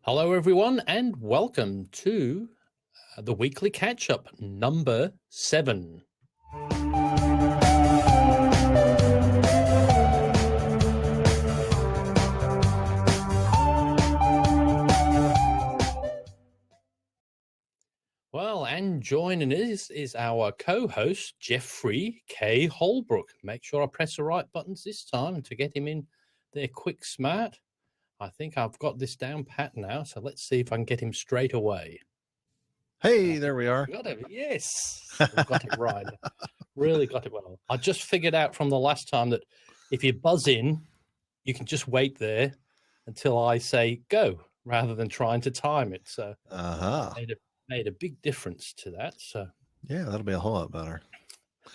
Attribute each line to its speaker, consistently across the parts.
Speaker 1: Hello, everyone, and welcome to the Weekly Catchup number 7. Well, and joining us is our co-host, Jeffrey K. Holbrook. Make sure I press the right buttons this time to get him in there quick smart. I think I've got this down pat now, so let's see if I can get him straight away.
Speaker 2: Hey, there we are.
Speaker 1: Got it. Yes, we've got it right. Really got it well. I just figured out from the last time that if you buzz in, you can just wait there until I say go, rather than trying to time it. So made a big difference to that. So
Speaker 2: yeah, that'll be a whole lot better.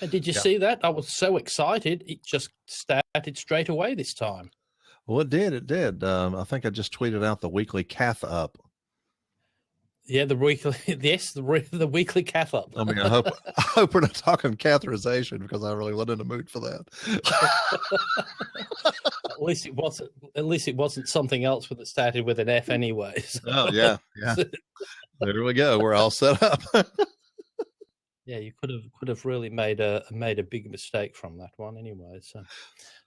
Speaker 1: And did you see that? I was so excited; it just started straight away this time.
Speaker 2: Well, it did. It did. I think I just tweeted out the weekly Catchup.
Speaker 1: Yeah, the weekly weekly Catchup.
Speaker 2: I mean, I hope we're not talking catheterization, because I really wasn't in the mood for that.
Speaker 1: At least it wasn't something else that started with an F anyway. So.
Speaker 2: Oh yeah. There we go. We're all set up.
Speaker 1: Yeah, you could have really made a big mistake from that one anyway.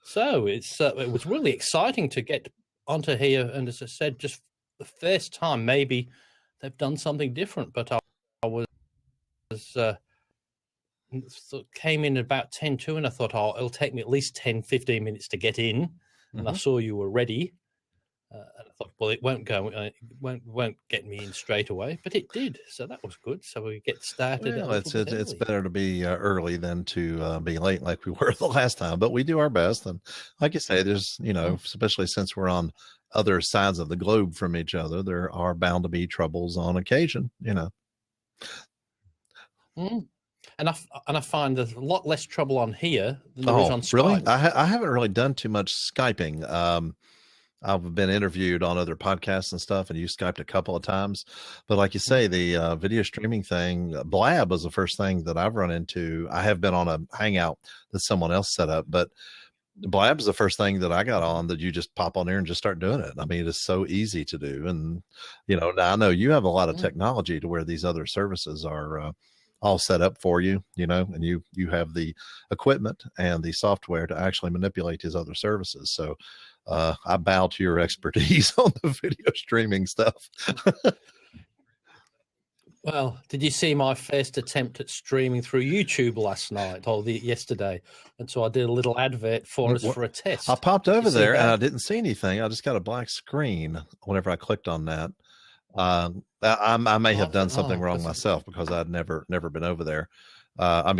Speaker 1: So it was really exciting to get onto here, and as I said, just the first time maybe they've done something different. But I was came in about 10:02, and I thought, it'll take me at least 10-15 minutes to get in. And I saw you were ready. And I thought, well, it won't get me in straight away, but it did. So that was good. So we get started.
Speaker 2: Well, it's better to be early than to be late like we were the last time. But we do our best, and like you say, there's especially since we're on other sides of the globe from each other, there are bound to be troubles on occasion.
Speaker 1: And I find there's a lot less trouble on here than there is on Skype.
Speaker 2: Really? I haven't really done too much Skyping. I've been interviewed on other podcasts and stuff, and used Skyped a couple of times. But like you say, the video streaming thing, Blab was the first thing that I've run into. I have been on a Hangout that someone else set up, but Blab is the first thing that I got on that you just pop on there and just start doing it. I mean, it's so easy to do. And, now I know you have a lot of technology to where these other services are all set up for you, and you have the equipment and the software to actually manipulate these other services. So I bow to your expertise on the video streaming stuff.
Speaker 1: Well, did you see my first attempt at streaming through YouTube last night or yesterday? And so I did a little advert for us for a test.
Speaker 2: I popped over there and I didn't see anything. I just got a black screen whenever I clicked on that. I may have done something wrong myself, because I'd never been over there. I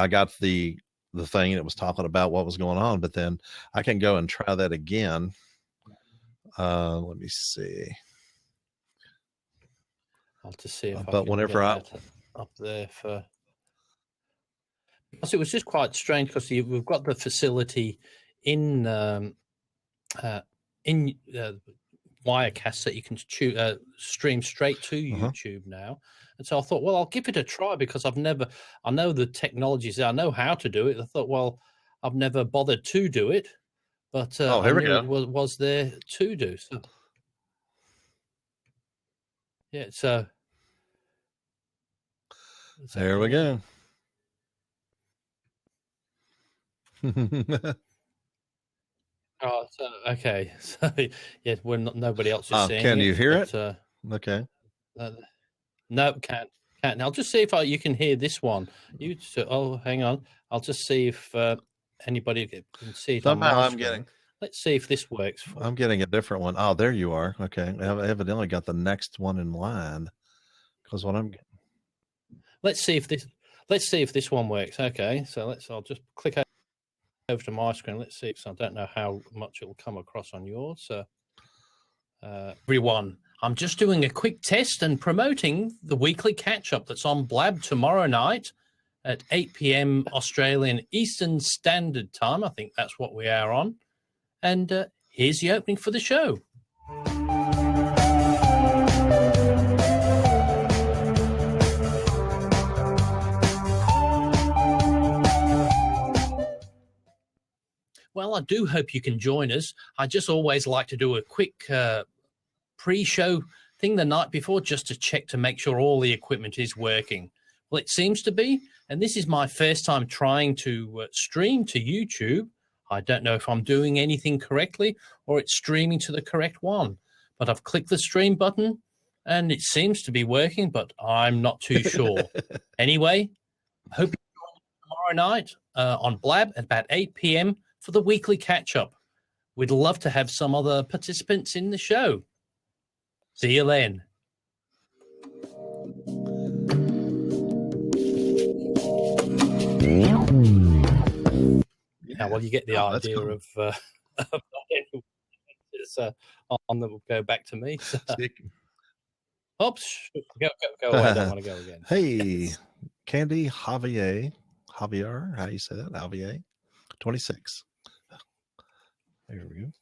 Speaker 2: got the thing, and it was talking about what was going on, but then I can go and try that again. Let me see.
Speaker 1: I'll just see if
Speaker 2: but whenever I
Speaker 1: up there for, because it was just quite strange, because we've got the facility in Wirecast that you can stream straight to YouTube now. And so I thought, well, I'll give it a try, because I know the technologies there. I know how to do it. I thought, well, I've never bothered to do it, but
Speaker 2: here we go.
Speaker 1: It was there to do. So yeah, so
Speaker 2: there we go.
Speaker 1: Oh, so, okay. So yeah, nobody else is seeing it.
Speaker 2: Can you hear it? Okay.
Speaker 1: No, can't. I'll just see if you can hear this one. Hang on. I'll just see if anybody can see it.
Speaker 2: Somehow
Speaker 1: Let's see if this works.
Speaker 2: I'm getting a different one. Oh, there you are. Okay. I evidently got the next one in line, because what I'm getting.
Speaker 1: Let's see if this one works. Okay. So I'll just click over to my screen. Let's see. So I don't know how much it'll come across on yours. So everyone, I'm just doing a quick test and promoting the weekly catch-up that's on Blab tomorrow night at 8 p.m. Australian Eastern Standard Time. I think that's what we are on. And here's the opening for the show. Well, I do hope you can join us. I just always like to do a quick pre-show thing the night before just to check to make sure all the equipment is working. Well, it seems to be, and this is my first time trying to stream to YouTube. I don't know if I'm doing anything correctly or it's streaming to the correct one, but I've clicked the stream button and it seems to be working, but I'm not too sure. Anyway, I hope you join tomorrow night on Blab at about 8 p.m. for the weekly catch-up. We'd love to have some other participants in the show. See you then. Now, well, you get the idea cool. of on the go back to me. So. Oops, go away. I don't want to go again.
Speaker 2: Hey, Candy Javier, how do you say that? Javier, 26. There we go.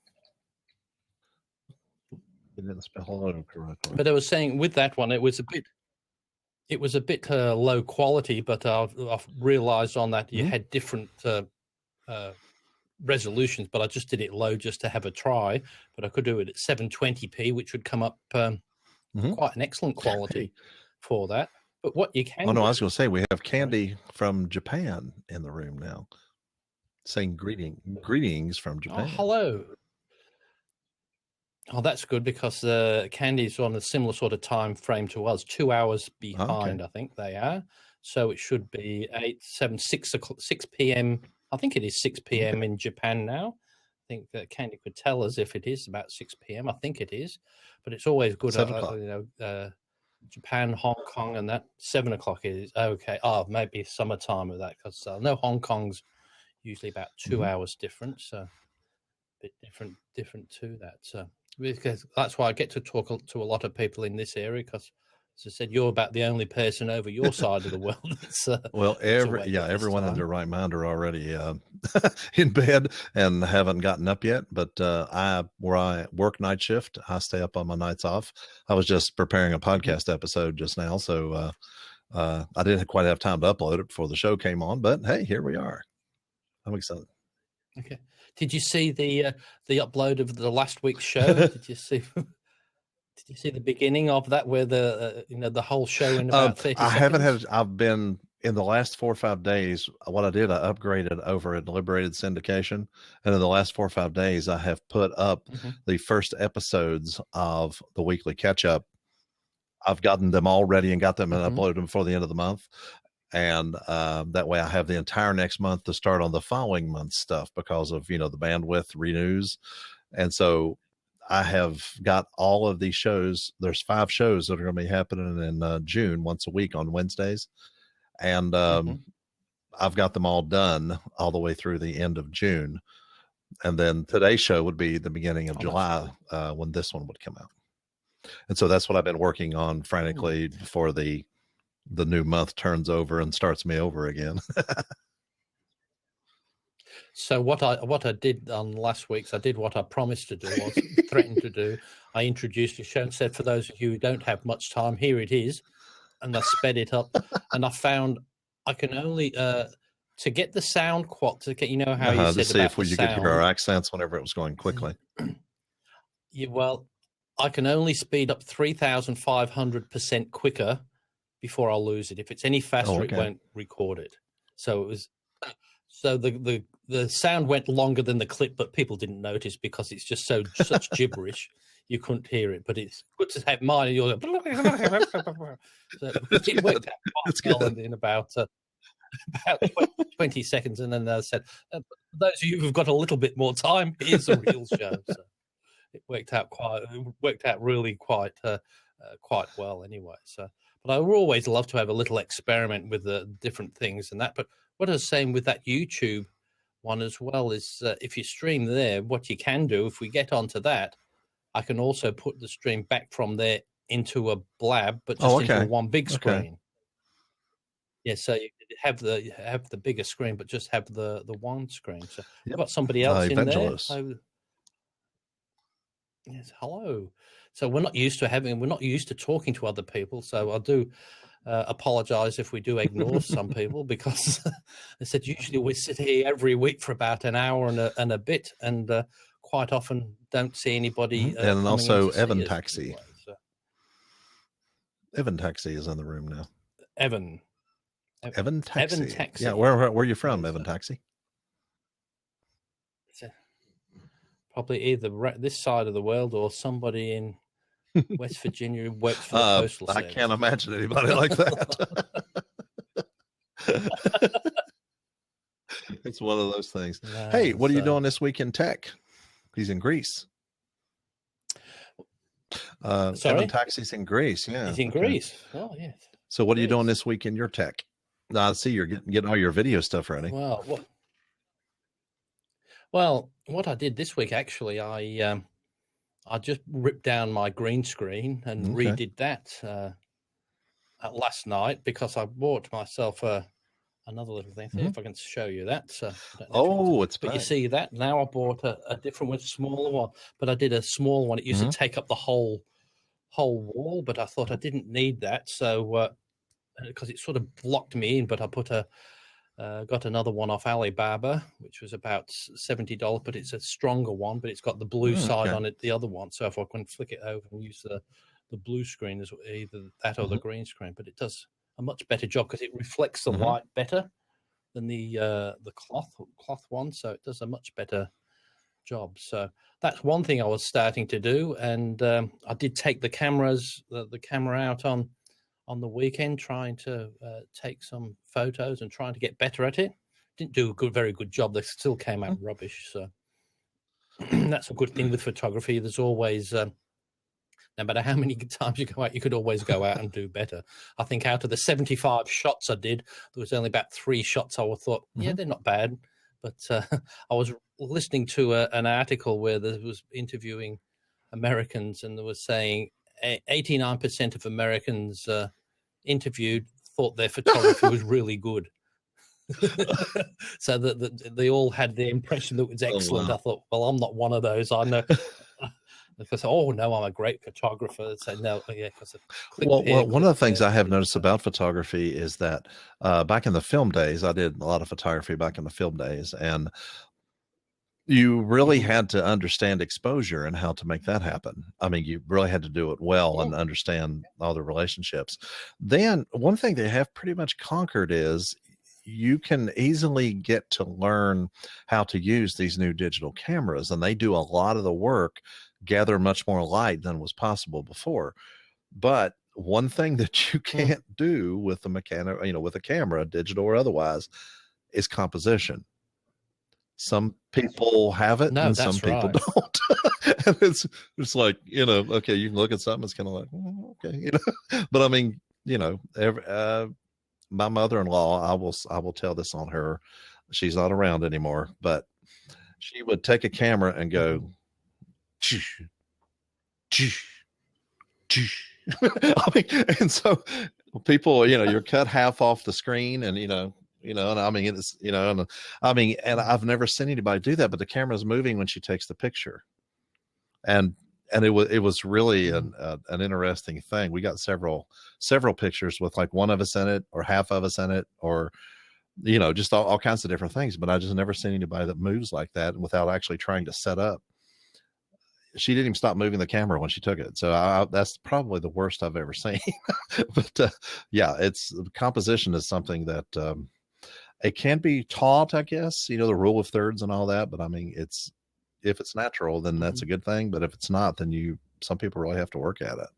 Speaker 2: You didn't spell hello correctly.
Speaker 1: But I was saying with that one, it was a bit low quality, but I've realised on that you had different resolutions, but I just did it low just to have a try. But I could do it at 720p, which would come up quite an excellent quality for that. But what you can
Speaker 2: I was going to say, we have Candy from Japan in the room now saying greetings from Japan.
Speaker 1: Oh, hello. Oh, that's good because Candy's on a similar sort of time frame to us, 2 hours behind, I think they are. So it should be 6 p.m. I think it is 6 p.m. in Japan now. I think that Candy could tell us if it is about 6 p.m. I think it is, but it's always good. Japan, Hong Kong, and that 7 o'clock is okay. Oh, maybe summertime of that because I know Hong Kong's usually about 2 hours different, so a bit different to that. So because that's why I get to talk to a lot of people in this area because, as I said, you're about the only person over your side of the world.
Speaker 2: Well, everyone in their right mind are already in bed and haven't gotten up yet. But where I work night shift, I stay up on my nights off. I was just preparing a podcast episode just now, so I didn't quite have time to upload it before the show came on. But hey, here we are. I'm excited.
Speaker 1: Okay. Did you see the upload of the last week's show? Did you see? Did you see the beginning of that, where the whole show in about 30 seconds?
Speaker 2: I haven't had. I've been in the last 4 or 5 days. What I did, I upgraded over at Liberated Syndication, and in the last 4 or 5 days, I have put up the first episodes of the weekly catch-up. I've gotten them all ready and got them and uploaded them before the end of the month. And that way I have the entire next month to start on the following month's stuff because of, the bandwidth renews. And so I have got all of these shows. There's 5 shows that are going to be happening in June, once a week on Wednesdays. And I've got them all done all the way through the end of June. And then today's show would be the beginning of July when this one would come out. And so that's what I've been working on frantically before the new month turns over and starts me over again.
Speaker 1: So what I did on last week's, I did what I promised to do, was threatened to do. I introduced the show and said, for those of you who don't have much time, here it is. And I sped it up. And I found I can only, to get the sound quality, to get, how you said
Speaker 2: to see
Speaker 1: about
Speaker 2: if you could hear our accents whenever it was going quickly.
Speaker 1: Well, I can only speed up 3,500% quicker before I'll lose it. If it's any faster, it won't record it. So it was, so the sound went longer than the clip, but people didn't notice because it's just such gibberish. You couldn't hear it, but it's good to have mine. And you're so it worked out quite well in about 20 seconds. And then I said, for those of you who've got a little bit more time, here's a real show. So it worked out really quite well anyway. So, but I would always love to have a little experiment with the different things and that. But what I was saying with that YouTube one as well is if you stream there, what you can do, if we get onto that, I can also put the stream back from there into a Blab, but just into one big screen. Okay. Yeah, so you have the bigger screen, but just have the one screen. So we've got somebody else in there. So, yes, hello. So we're not used to talking to other people. So I do apologize if we do ignore some people because I said usually we sit here every week for about an hour and a bit, and quite often don't see anybody.
Speaker 2: And also Evan Taxi.
Speaker 1: Anyway, so.
Speaker 2: Evan Taxi is in the room now.
Speaker 1: Evan
Speaker 2: Taxi.
Speaker 1: Taxi.
Speaker 2: Yeah, where are you from, Evan Taxi?
Speaker 1: Probably either this side of the world or somebody in West Virginia who works for the Postal Service.
Speaker 2: I can't imagine anybody like that. It's one of those things. No, hey, what are you doing this week in tech? He's in Greece.
Speaker 1: Sorry?
Speaker 2: Evan Taxi's in Greece. Yeah.
Speaker 1: He's in Greece. Oh, yes.
Speaker 2: So what are you doing this week in your tech? I see you're getting all your video stuff ready.
Speaker 1: Well, what I did this week, actually, I just ripped down my green screen and redid that last night because I bought myself another little thing. See if I can show you that.
Speaker 2: It's
Speaker 1: but you see that now I bought a different one, smaller one. But I did a small one. It used to take up the whole wall, but I thought I didn't need that, so because it sort of blocked me in. But I put got another one off Alibaba, which was about $70, but it's a stronger one, but it's got the blue side on it, the other one. So if I can flick it over and use the blue screen as either that or the green screen, but it does a much better job because it reflects the light better than the cloth one. So it does a much better job. So that's one thing I was starting to do. And I did take the camera out on the weekend, trying to take some photos and trying to get better at it. Didn't do a very good job. They still came out rubbish. So that's a good thing with photography. There's always, no matter how many times you go out, you could always go out and do better. I think out of the 75 shots I did, there was only about 3 shots I thought, they're not bad. But I was listening to an article where there was interviewing Americans, and they were saying 89% of Americans interviewed thought their photography was really good. So that they all had the impression that it was excellent. I thought, well, I'm not one of those. I know. Because I'm a great photographer. So no,
Speaker 2: well, one of the things I have noticed about photography is that back in the film days, I did a lot of photography back in the film days, and you really had to understand exposure and how to make that happen. I mean, you really had to do it well and understand all the relationships. Then one thing they have pretty much conquered is you can easily get to learn how to use these new digital cameras, and they do a lot of the work, gather much more light than was possible before. But one thing that you can't do with the with a camera, digital or otherwise, is composition. Some people have it and some people don't. And it's like, okay, you can look at something, it's kind of like, okay, but I mean, my mother-in-law, I will tell this on her. She's not around anymore, but she would take a camera and go, I mean, and so people, you're cut half off the screen, and and I mean, it's, and I've never seen anybody do that, but the camera's moving when she takes the picture. And it was really an interesting thing. We got several pictures with like one of us in it or half of us in it, or, just all kinds of different things, but I just never seen anybody that moves like that without actually trying to set up. She didn't even stop moving the camera when she took it. So that's probably the worst I've ever seen. But composition is something that, it can be taught, I guess, the rule of thirds and all that. But I mean, if it's natural, then that's a good thing. But if it's not, then some people really have to work at it.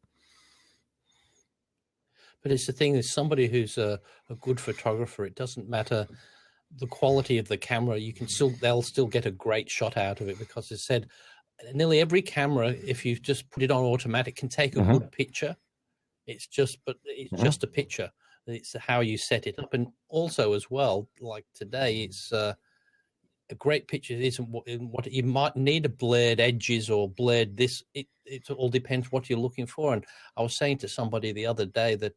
Speaker 1: But it's the thing is, somebody who's a good photographer, it doesn't matter the quality of the camera. They'll still get a great shot out of it, because it said nearly every camera, if you just put it on automatic, can take a good picture. It's just a picture. It's how you set it up. And also as well, like today, it's a great picture isn't what you might need, a blurred edges or blurred this. It all depends what you're looking for. And I was saying to somebody the other day that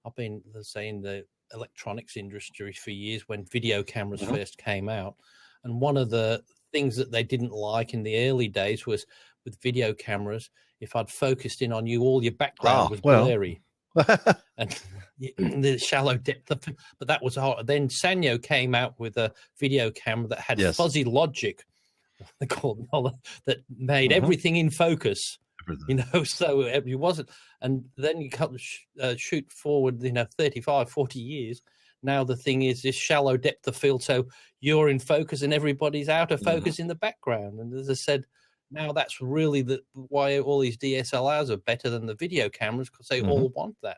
Speaker 1: I've been saying the electronics industry for years when video cameras first came out. And one of the things that they didn't like in the early days was with video cameras, if I'd focused in on you, all your background was blurry. And the shallow depth of, but that was hard. Then Sanyo came out with a video camera that had fuzzy logic, they call it, that made everything in focus.
Speaker 2: everything.
Speaker 1: So it wasn't. And then you come shoot forward, 35, 40 years. Now the thing is this shallow depth of field, so you're in focus and everybody's out of focus in the background. And as I said, now that's really why all these DSLRs are better than the video cameras, because they all want that.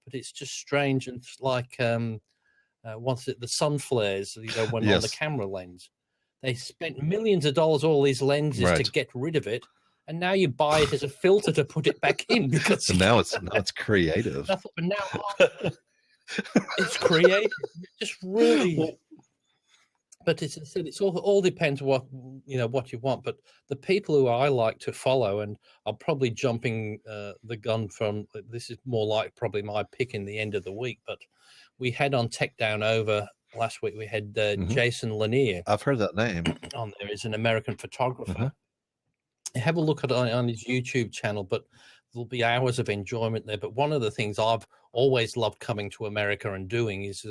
Speaker 1: But it's just strange, and like once the sun flares, when on the camera lens, they spent millions of dollars all these lenses to get rid of it, and now you buy it as a filter to put it back in because
Speaker 2: now it's creative.
Speaker 1: But now it's creative. It's just really. But as I said, it's all depends what you want. But the people who I like to follow, and I'm probably jumping the gun from this is more like probably my pick in the end of the week. But we had on Tech Down Over last week. We had Jason Lanier.
Speaker 2: I've heard that name
Speaker 1: on there. Is an American photographer. Have a look at it on his YouTube channel. But there'll be hours of enjoyment there. But one of the things I've always loved coming to America and doing is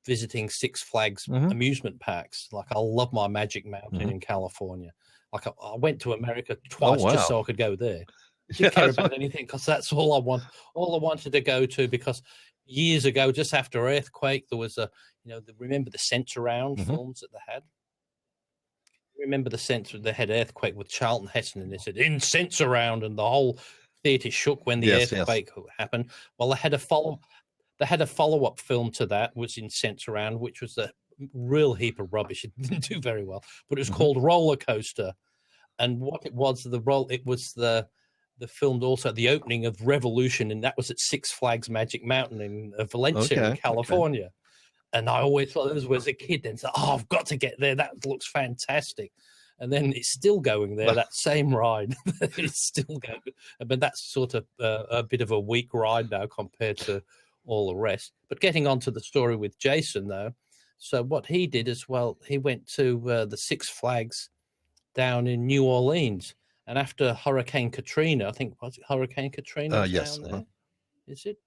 Speaker 1: visiting Six Flags amusement parks. Like I love my Magic Mountain in California. Like I went to America twice just so I could go there. Didn't care about anything because that's all I want. All I wanted to go to, because years ago, just after earthquake, there was remember the Sense Around films that they had. Remember the Sense? They had earthquake with Charlton Heston, and they said in Sense Around, and the whole theatre shook when the earthquake happened. Well, they had a follow-up film to that, was in Sense Around, which was a real heap of rubbish. It didn't do very well, but it was called Roller Coaster. And what it was, it was the film also the opening of Revolution, and that was at Six Flags Magic Mountain in Valencia, in California. Okay. And I always thought, as a kid, then said, I've got to get there. That looks fantastic. And then it's still going there, that same ride. It's still going. But that's sort of a bit of a weak ride now compared to all the rest. But getting on to the story with Jason, though, so what he did as well, he went to the Six Flags down in New Orleans, and after Hurricane Katrina, I think, was it Hurricane Katrina
Speaker 2: yes,
Speaker 1: down there? Is it?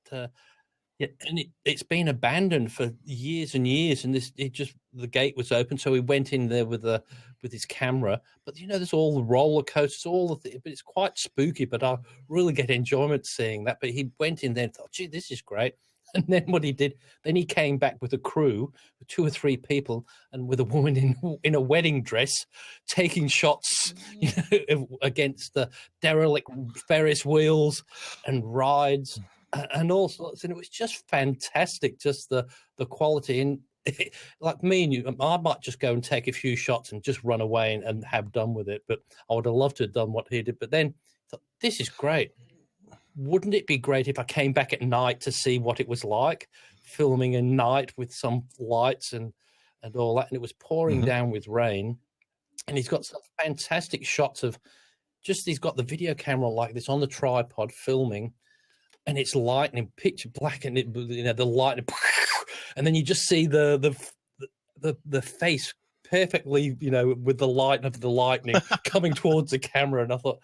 Speaker 1: Yeah, and it's been abandoned for years and years, and the gate was open, so he went in there with his camera. But there's all the roller coasters, but it's quite spooky. But I really get enjoyment seeing that. But he went in there and thought, "Gee, this is great." And then what he did, then he came back with a crew, with 2 or 3 people, and with a woman in a wedding dress, taking shots against the derelict Ferris wheels and rides and all sorts. And it was just fantastic, just the quality. And like me and you, I might just go and take a few shots and just run away and have done with it. But I would have loved to have done what he did. But then I thought, this is great. Wouldn't it be great if I came back at night to see what it was like filming at night with some lights and all that? And it was pouring down with rain, and he's got some fantastic shots of he's got the video camera like this on the tripod filming, and it's lightning, pitch black, and the lightning, and then you just see the face perfectly, with the light of the lightning coming towards the camera. And I thought.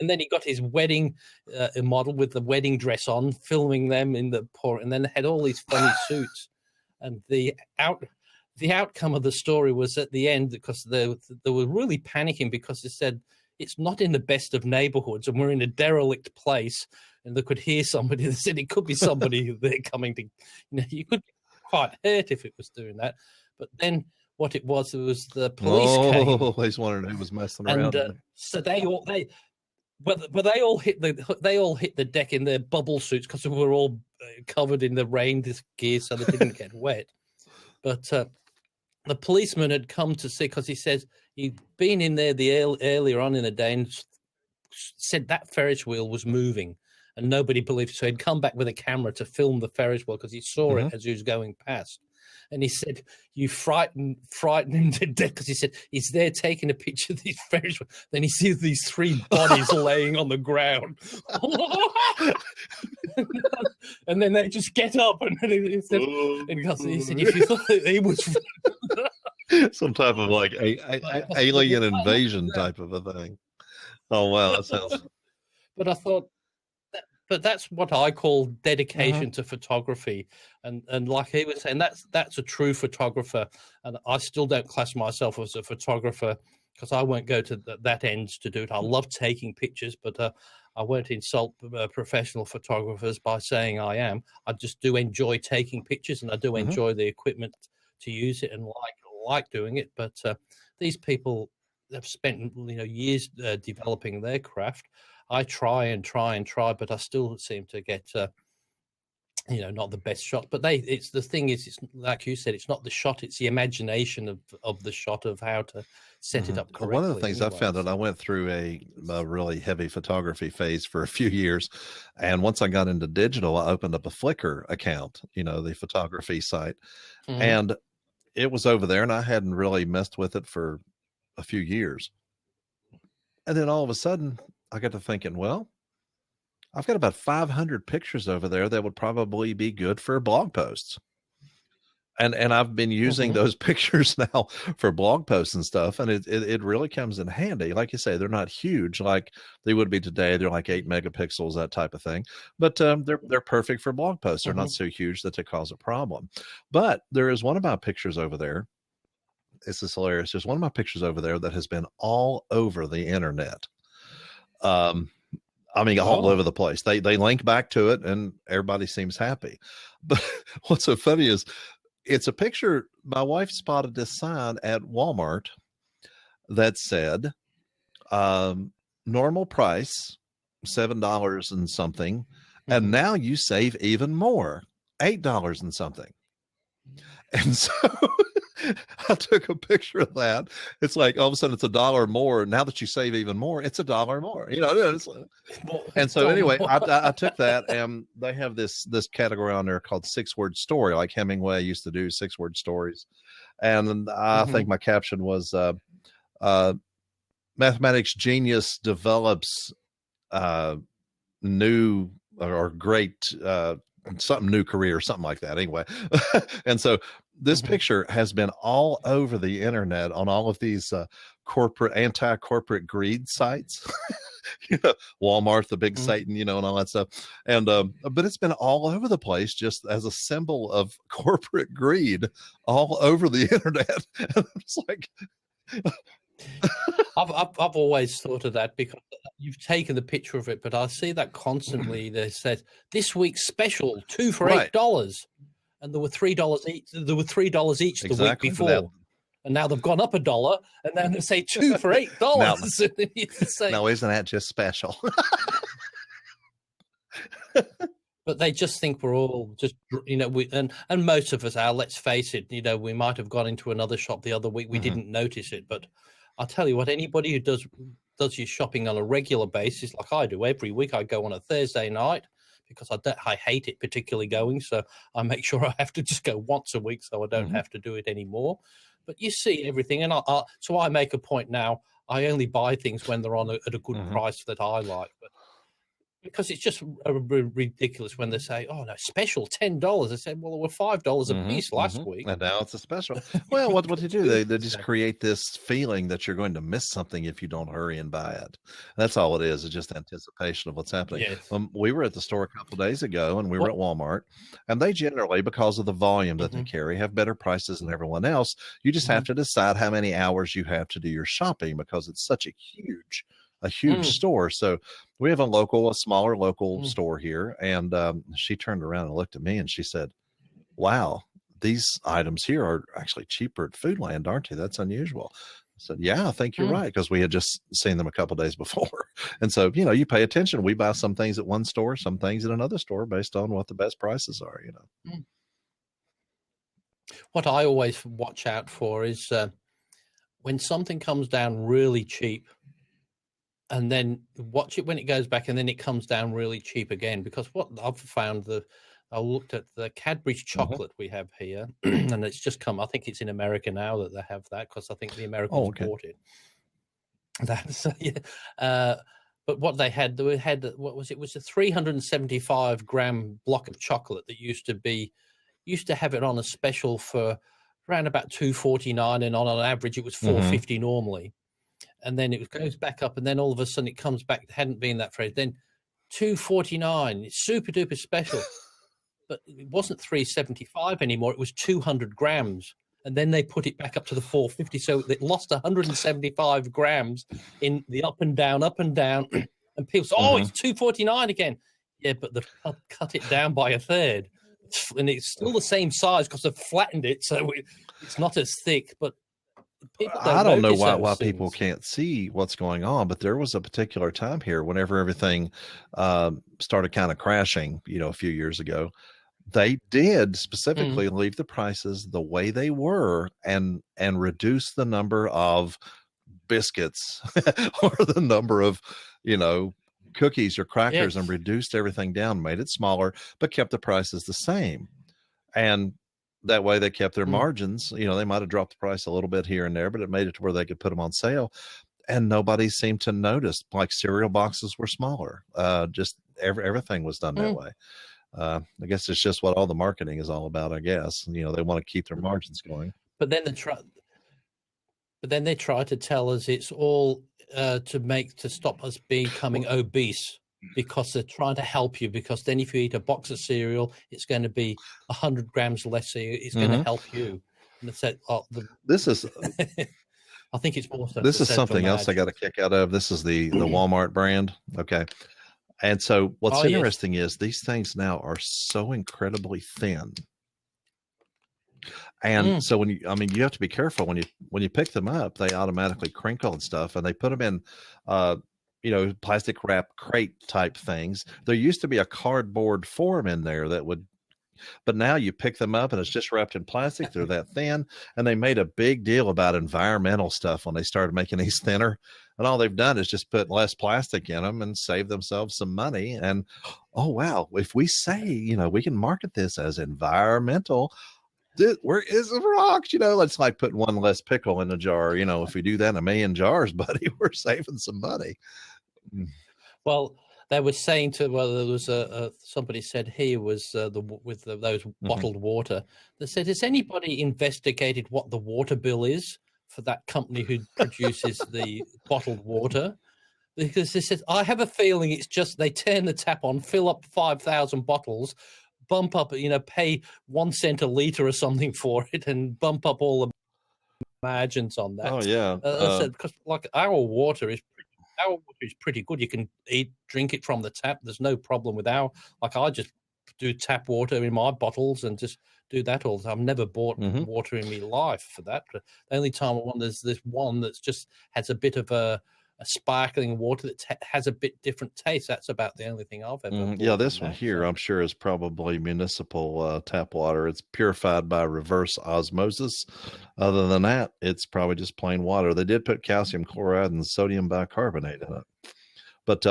Speaker 1: And then he got his wedding model with the wedding dress on, filming them in the pour, and then they had all these funny suits. And the outcome of the story was at the end, because they were really panicking, because they said it's not in the best of neighborhoods, and we're in a derelict place, and they could hear somebody. They said it could be somebody there coming to, you could get quite hurt if it was doing that. But then what it was the police came.
Speaker 2: Always wondered who was messing around.
Speaker 1: And so they all hit the deck in their bubble suits, because they were all covered in the rain, this gear, so they didn't get wet. But the policeman had come to see, because he says he'd been in there earlier on in the day and said that Ferris wheel was moving, and nobody believed. So he'd come back with a camera to film the Ferris wheel, because he saw it as he was going past. And he said, you frightened him to death, because he said he's there taking a picture of these Ferris wheels. Then he sees these 3 bodies laying on the ground. And then they just get up. And he said, if you thought he was...
Speaker 2: Some type of like alien invasion type of a thing. Oh, wow. That sounds...
Speaker 1: But I thought... But that's what I call dedication to photography, and like he was saying, that's a true photographer. And I still don't class myself as a photographer because I won't go to that end to do it. I love taking pictures, but I won't insult professional photographers by saying I am. I just do enjoy taking pictures, and I do enjoy the equipment to use it and like doing it. But these people have spent years developing their craft. I try and try, but I still seem to get not the best shot. But it's the thing is, it's like you said, it's not the shot, it's the imagination of the shot, of how to set it up correctly.
Speaker 2: One of the things I found that I went through a really heavy photography phase for a few years, and once I got into digital, I opened up a Flickr account, the photography site, and it was over there, and I hadn't really messed with it for a few years. And then all of a sudden I got to thinking, well, I've got about 500 pictures over there that would probably be good for blog posts. And I've been using those pictures now for blog posts and stuff. And it really comes in handy. Like you say, they're not huge like they would be today. They're like 8 megapixels, that type of thing. But they're perfect for blog posts. They're not so huge that they cause a problem. But there is one of my pictures over there. This is hilarious. There's one of my pictures over there that has been all over the internet. I mean, all over the place. They link back to it and everybody seems happy. But what's so funny is it's a picture. My wife spotted this sign at Walmart that said, normal price, $7 and something. And now you save even more, $8 and something. And so I took a picture of that. It's like all of a sudden it's $1 more. Now that you save even more, it's $1 more. And so anyway, I took that, and they have this category on there called 6-word story, like Hemingway used to do 6-word stories. And I think my caption was mathematics genius develops new or great something new career, something like that. Anyway, and so this picture has been all over the internet on all of these anti-corporate greed sites. Walmart, the big Satan, and all that stuff. And but it's been all over the place, just as a symbol of corporate greed, all over the internet. And it's like.
Speaker 1: I've always thought of that, because you've taken the picture of it, but I see that constantly. They said this week's special, 2 for $8, and there were $3 each. There were $3 each the week before, and now they've gone up $1, and then they say 2 for $8.
Speaker 2: Now, isn't that just special?
Speaker 1: But they just think we're all just, and most of us are. Let's face it, we might have gone into another shop the other week. We didn't notice it, but I'll tell you what, anybody who does your shopping on a regular basis, like I do every week, I go on a Thursday night because I hate it particularly going. So I make sure I have to just go once a week so I don't have to do it anymore. But you see everything. And so I make a point now, I only buy things when they're on at a good price that I like. But because it's just ridiculous when they say, "Oh no, special $10." I said, "Well, there were $5 a piece last week,
Speaker 2: and now it's a special." Well, what do you do? They just create this feeling that you're going to miss something if you don't hurry and buy it. That's all it is. It's just anticipation of what's happening.
Speaker 1: Yes.
Speaker 2: We were at the store a couple of days ago, and we were at Walmart, and they generally, because of the volume that they carry, have better prices than everyone else. You just have to decide how many hours you have to do your shopping, because it's such a huge store. So we have a smaller local store here. And she turned around and looked at me and she said, "Wow, these items here are actually cheaper at Foodland, aren't they? That's unusual." I said, "Yeah, I think you're right," because we had just seen them a couple of days before. And so, you pay attention. We buy some things at one store, some things at another store based on what the best prices are,
Speaker 1: What I always watch out for is when something comes down really cheap, and then watch it when it goes back, and then it comes down really cheap again. Because what I've found, I looked at the Cadbury's chocolate we have here, and it's just come. I think it's in America now that they have that, because I think the Americans bought it. That's but what they had, what was it? It was a 375 gram block of chocolate that used to have it on a special for around about $2.49, and on average it was $4.50 normally. And then it goes back up, and then all of a sudden it comes back. It hadn't been that phrase. Then $2.49. It's super duper special, but it wasn't 375 anymore. It was 200 grams, and then they put it back up to the 450. So it lost 175 grams in the up and down, and people say, "Oh, it's 249 again." Yeah, but they've cut it down by a third, and it's still the same size because they've flattened it, so it's not as thick. But people
Speaker 2: I don't know why
Speaker 1: those
Speaker 2: people
Speaker 1: things.
Speaker 2: can't see what's going on, but there was a particular time here whenever everything started kind of crashing, a few years ago. They did specifically leave the prices the way they were and reduce the number of biscuits or the number of, cookies or crackers, and reduced everything down, made it smaller, but kept the prices the same. And that way they kept their margins. They might have dropped the price a little bit here and there, but it made it to where they could put them on sale. And nobody seemed to notice. Like cereal boxes were smaller. Just everything was done that way. I guess it's just what all the marketing is all about, I guess. They want to keep their margins going.
Speaker 1: But then they try to tell us it's all to stop us becoming obese, because they're trying to help you. Because then if you eat a box of cereal, it's going to be 100 grams less. So it's going to help you. And they said,
Speaker 2: this is.
Speaker 1: I think it's more.
Speaker 2: This is something else I got a kick out of. This is the Walmart brand. Okay. And so what's interesting is these things now are so incredibly thin. And so you have to be careful when you pick them up, they automatically crinkle and stuff, and they put them in, plastic wrap crate type things. There used to be a cardboard form in there but now you pick them up and it's just wrapped in plastic. They're that thin, and they made a big deal about environmental stuff when they started making these thinner. And all they've done is just put less plastic in them and save themselves some money. And, oh, wow, if we say, we can market this as environmental, where is the rocks? It's like putting one less pickle in a jar. If we do that in 1 million jars, buddy, we're saving some money.
Speaker 1: Well, they were saying there was somebody said here was those bottled water. They said, has anybody investigated what the water bill is for that company who produces the bottled water? Because they said, I have a feeling it's just they turn the tap on, fill up 5,000 bottles, bump up, pay 1 cent a liter or something for it, and bump up all the margins on that.
Speaker 2: Oh yeah,
Speaker 1: because like our water is pretty good. You can drink it from the tap. There's no problem with I just do tap water in my bottles and just do that all the time. I've never bought water in my life for that. But the only time there's this one that's just has a bit of a sparkling water that has a bit different taste. That's about the only thing I've ever bought.
Speaker 2: Yeah, this one here, I'm sure, is probably municipal tap water. It's purified by reverse osmosis. Other than that, it's probably just plain water. They did put calcium chloride and sodium bicarbonate in it. But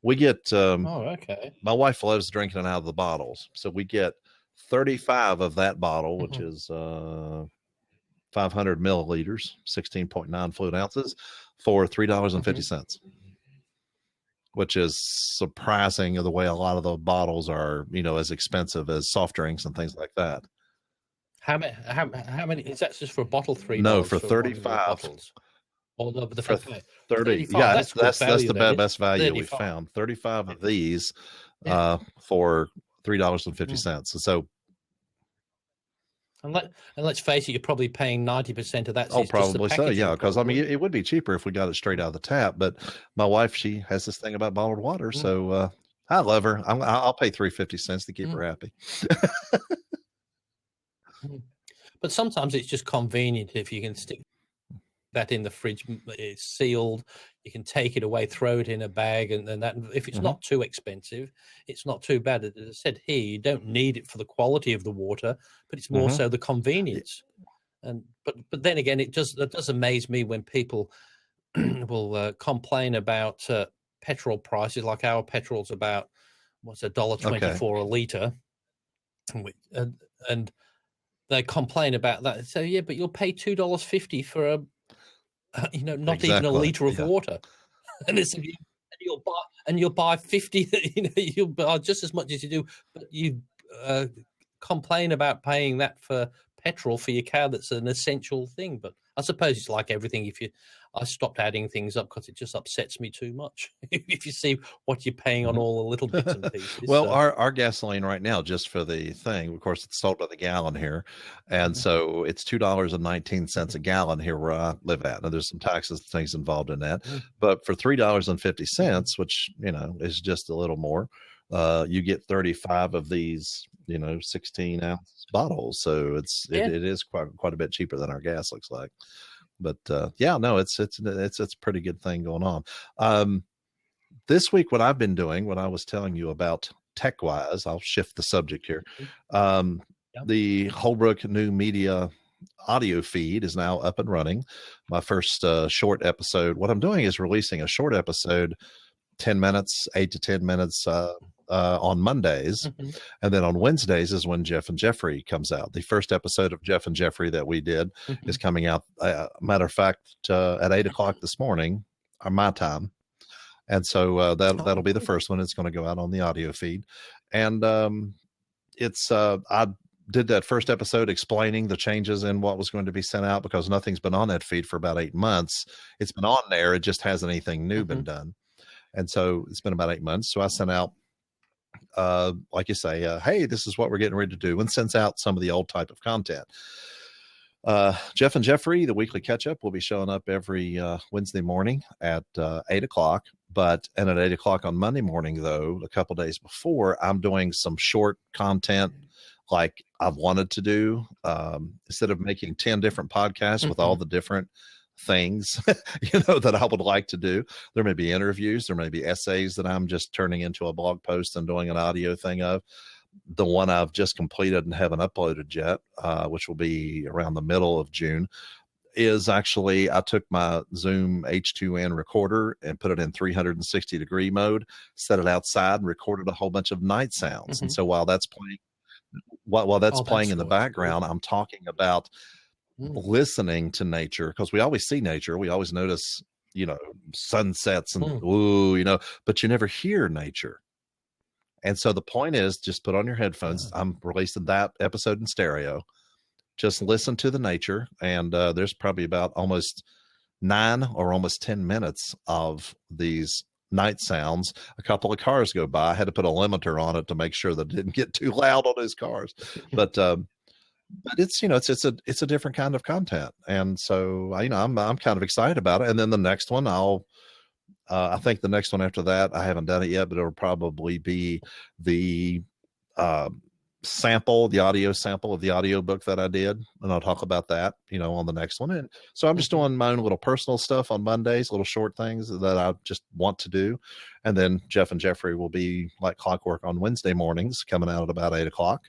Speaker 2: we get my wife loves drinking it out of the bottles. So we get 35 of that bottle, which is 500 milliliters, 16.9 fluid ounces, for $3.50, which is surprising of the way a lot of the bottles are, as expensive as soft drinks and things like that.
Speaker 1: How many is that just for a bottle? $3?
Speaker 2: No, for 35
Speaker 1: bottles. For
Speaker 2: 30.
Speaker 1: 35,
Speaker 2: yeah, that's the best value
Speaker 1: 35.
Speaker 2: we found. 35 of these for $3.50. So
Speaker 1: and let's face it, you're probably paying 90% of that.
Speaker 2: Oh, probably so. Yeah, because it would be cheaper if we got it straight out of the tap. But my wife, she has this thing about bottled water, so I love her. I'll pay $3.50 to keep her happy.
Speaker 1: But sometimes it's just convenient if you can stick that in the fridge. It's sealed. You can take it away, throw it in a bag, and that. If it's not too expensive, it's not too bad. As I said here, you don't need it for the quality of the water, but it's more so the convenience. And but then again, it does amaze me when people will complain about petrol prices. Like our petrol's about $1.24 a liter, and they complain about that. So yeah, but you'll pay $2.50 for a not even a liter of water, and you'll buy 50. You'll buy just as much as you do, but you complain about paying that for petrol for your car. That's an essential thing. But I suppose it's like everything. I stopped adding things up because it just upsets me too much. If you see what you're paying on all the little bits and pieces.
Speaker 2: Well, our gasoline right now, just for the thing, of course, it's sold by the gallon here, and so it's $2.19 a gallon here where I live at. Now, there's some taxes and things involved in that, but for $3.50, which is just a little more, you get 35 of these 16-ounce bottles. So it is quite a bit cheaper than our gas looks like. But it's a pretty good thing going on. This week, what I've been doing, what I was telling you about tech wise, I'll shift the subject here. The Holbrook New Media audio feed is now up and running. My first short episode. What I'm doing is releasing a short episode, 10 minutes, 8 to 10 minutes on Mondays. And then on Wednesdays is when Jeff and Jeffrey comes out. The first episode of Jeff and Jeffrey that we did is coming out, matter of fact, at 8 o'clock this morning, my time. And so that'll be the first one. It's going to go out on the audio feed. And I did that first episode explaining the changes in what was going to be sent out, because nothing's been on that feed for about 8 months. It's been on there. It just hasn't anything new been done. And so it's been about 8 months. So I sent out, like you say, hey, this is what we're getting ready to do, and sends out some of the old type of content. Jeff and Jeffrey, the Weekly Catchup, will be showing up every Wednesday morning at 8 o'clock. And at 8 o'clock on Monday morning, though, a couple days before, I'm doing some short content like I've wanted to do. Instead of making 10 different podcasts with all the different things that I would like to do, there may be interviews, there may be essays that I'm just turning into a blog post and doing an audio thing of. The one I've just completed and haven't uploaded yet, which will be around the middle of June, is actually I took my Zoom H2N recorder and put it in 360-degree mode, set it outside, and recorded a whole bunch of night sounds. And so while that's playing, playing in the background, I'm talking about listening to nature, because we always see nature. We always notice, sunsets and but you never hear nature. And so the point is, just put on your headphones. I'm releasing that episode in stereo. Just listen to the nature. And there's probably about almost 9 or almost 10 minutes of these night sounds. A couple of cars go by. I had to put a limiter on it to make sure that it didn't get too loud on those cars. But it's it's a different kind of content. And so I'm kind of excited about it. And then the next one I think the next one after that, I haven't done it yet, but it'll probably be the the audio sample of the audio book that I did. And I'll talk about that, on the next one. And so I'm just doing my own little personal stuff on Mondays, little short things that I just want to do. And then Jeff and Jeffrey will be like clockwork on Wednesday mornings, coming out at about 8 o'clock.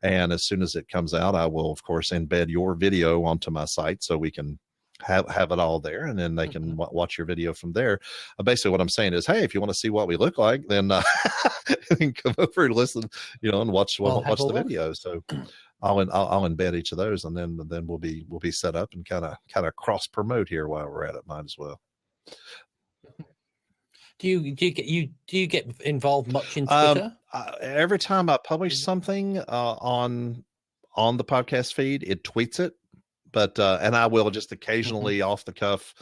Speaker 2: And as soon as it comes out, I will, of course, embed your video onto my site so we can have it all there, and then they can watch your video from there. Basically what I'm saying is, hey, if you want to see what we look like, then come over and listen, and watch the video. So I'll embed each of those, and then we'll be set up and kind of cross promote here while we're at it. Might as well.
Speaker 1: Do you get involved much in Twitter?
Speaker 2: Every time I publish something on the podcast feed, it tweets it. But and I will just occasionally off the cuff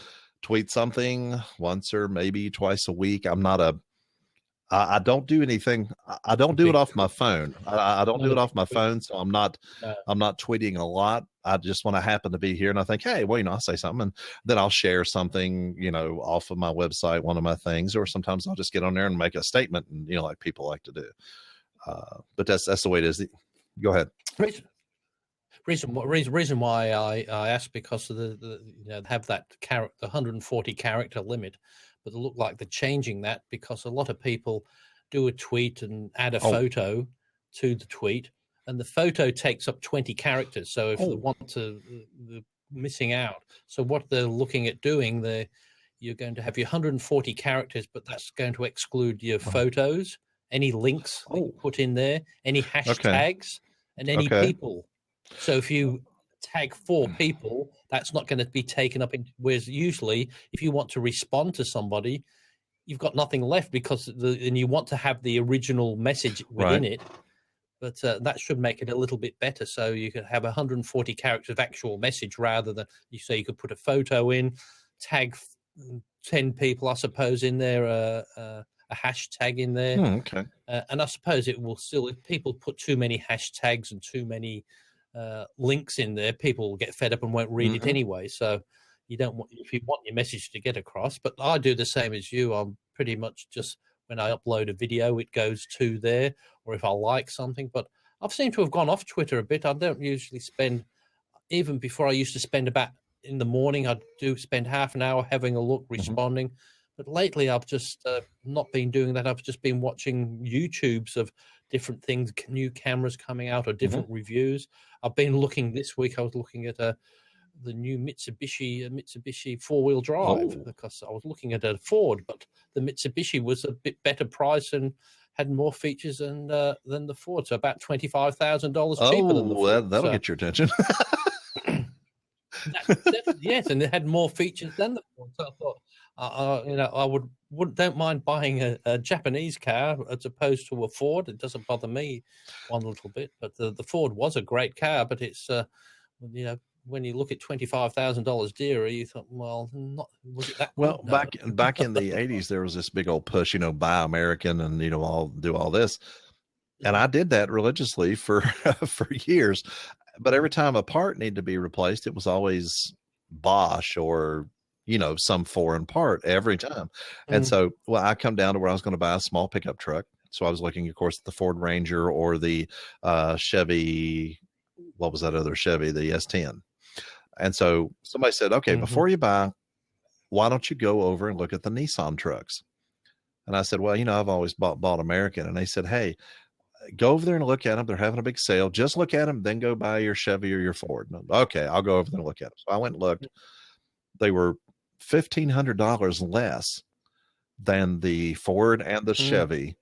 Speaker 2: tweet something once or maybe twice a week. I don't do anything. I don't do it off my phone. I don't do it off my phone. So I'm not tweeting a lot. I just when I happen to be here and I think, hey, well, I'll say something, and then I'll share something, off of my website, one of my things, or sometimes I'll just get on there and make a statement, and like people like to do. But that's the way it is. Go ahead.
Speaker 1: Reason why I asked, because of the have that the 140 character limit, but it looked like they're changing that, because a lot of people do a tweet and add a photo to the tweet, and the photo takes up 20 characters. So if they want to, they're missing out. So what they're looking at doing, you're going to have your 140 characters, but that's going to exclude your photos, any links that you put in there, any hashtags, and any people. So if you tag 4 people, that's not going to be taken up in, whereas usually if you want to respond to somebody, you've got nothing left, because and you want to have the original message within it. But that should make it a little bit better. So you could have 140 characters of actual message, rather than you could put a photo in, tag 10 people, I suppose, in there, a hashtag in there.
Speaker 2: Okay.
Speaker 1: And I suppose it will still, if people put too many hashtags and too many links in there, people will get fed up and won't read it anyway. So you don't want, if you want your message to get across. But I do the same as you. I'm pretty much just, when I upload a video, it goes to there, or if I like something. But I've seemed to have gone off Twitter a bit. I don't usually spend, even before I used to spend about, in the morning, I do spend half an hour having a look, responding. But lately, I've just not been doing that. I've just been watching YouTubes of different things, new cameras coming out, or different reviews. I've been looking this week. I was looking at the new Mitsubishi four-wheel drive, because I was looking at a Ford, but the Mitsubishi was a bit better price and had more features than the Ford, so about $25,000 cheaper than the Ford.
Speaker 2: That'll get your attention.
Speaker 1: Yes, and it had more features than the Ford. So I thought, I don't mind buying a Japanese car as opposed to a Ford. It doesn't bother me one little bit. But the Ford was a great car, but it's when you look at $25,000 dearer, you thought, well, was it that?
Speaker 2: Well,
Speaker 1: good? No.
Speaker 2: back in the 80s, there was this big old push, buy American and I'll do all this, and I did that religiously for for years. But every time a part needed to be replaced, it was always Bosch or, some foreign part every time. And so, I come down to where I was going to buy a small pickup truck. So I was looking, of course, at the Ford Ranger or the Chevy. What was that other Chevy? The S10. And so somebody said, okay, before you buy, why don't you go over and look at the Nissan trucks? And I said, well, I've always bought American. And they said, hey, go over there and look at them. They're having a big sale. Just look at them, then go buy your Chevy or your Ford. Okay, I'll go over there and look at them. So I went and looked. They were $1,500 less than the Ford and the Chevy.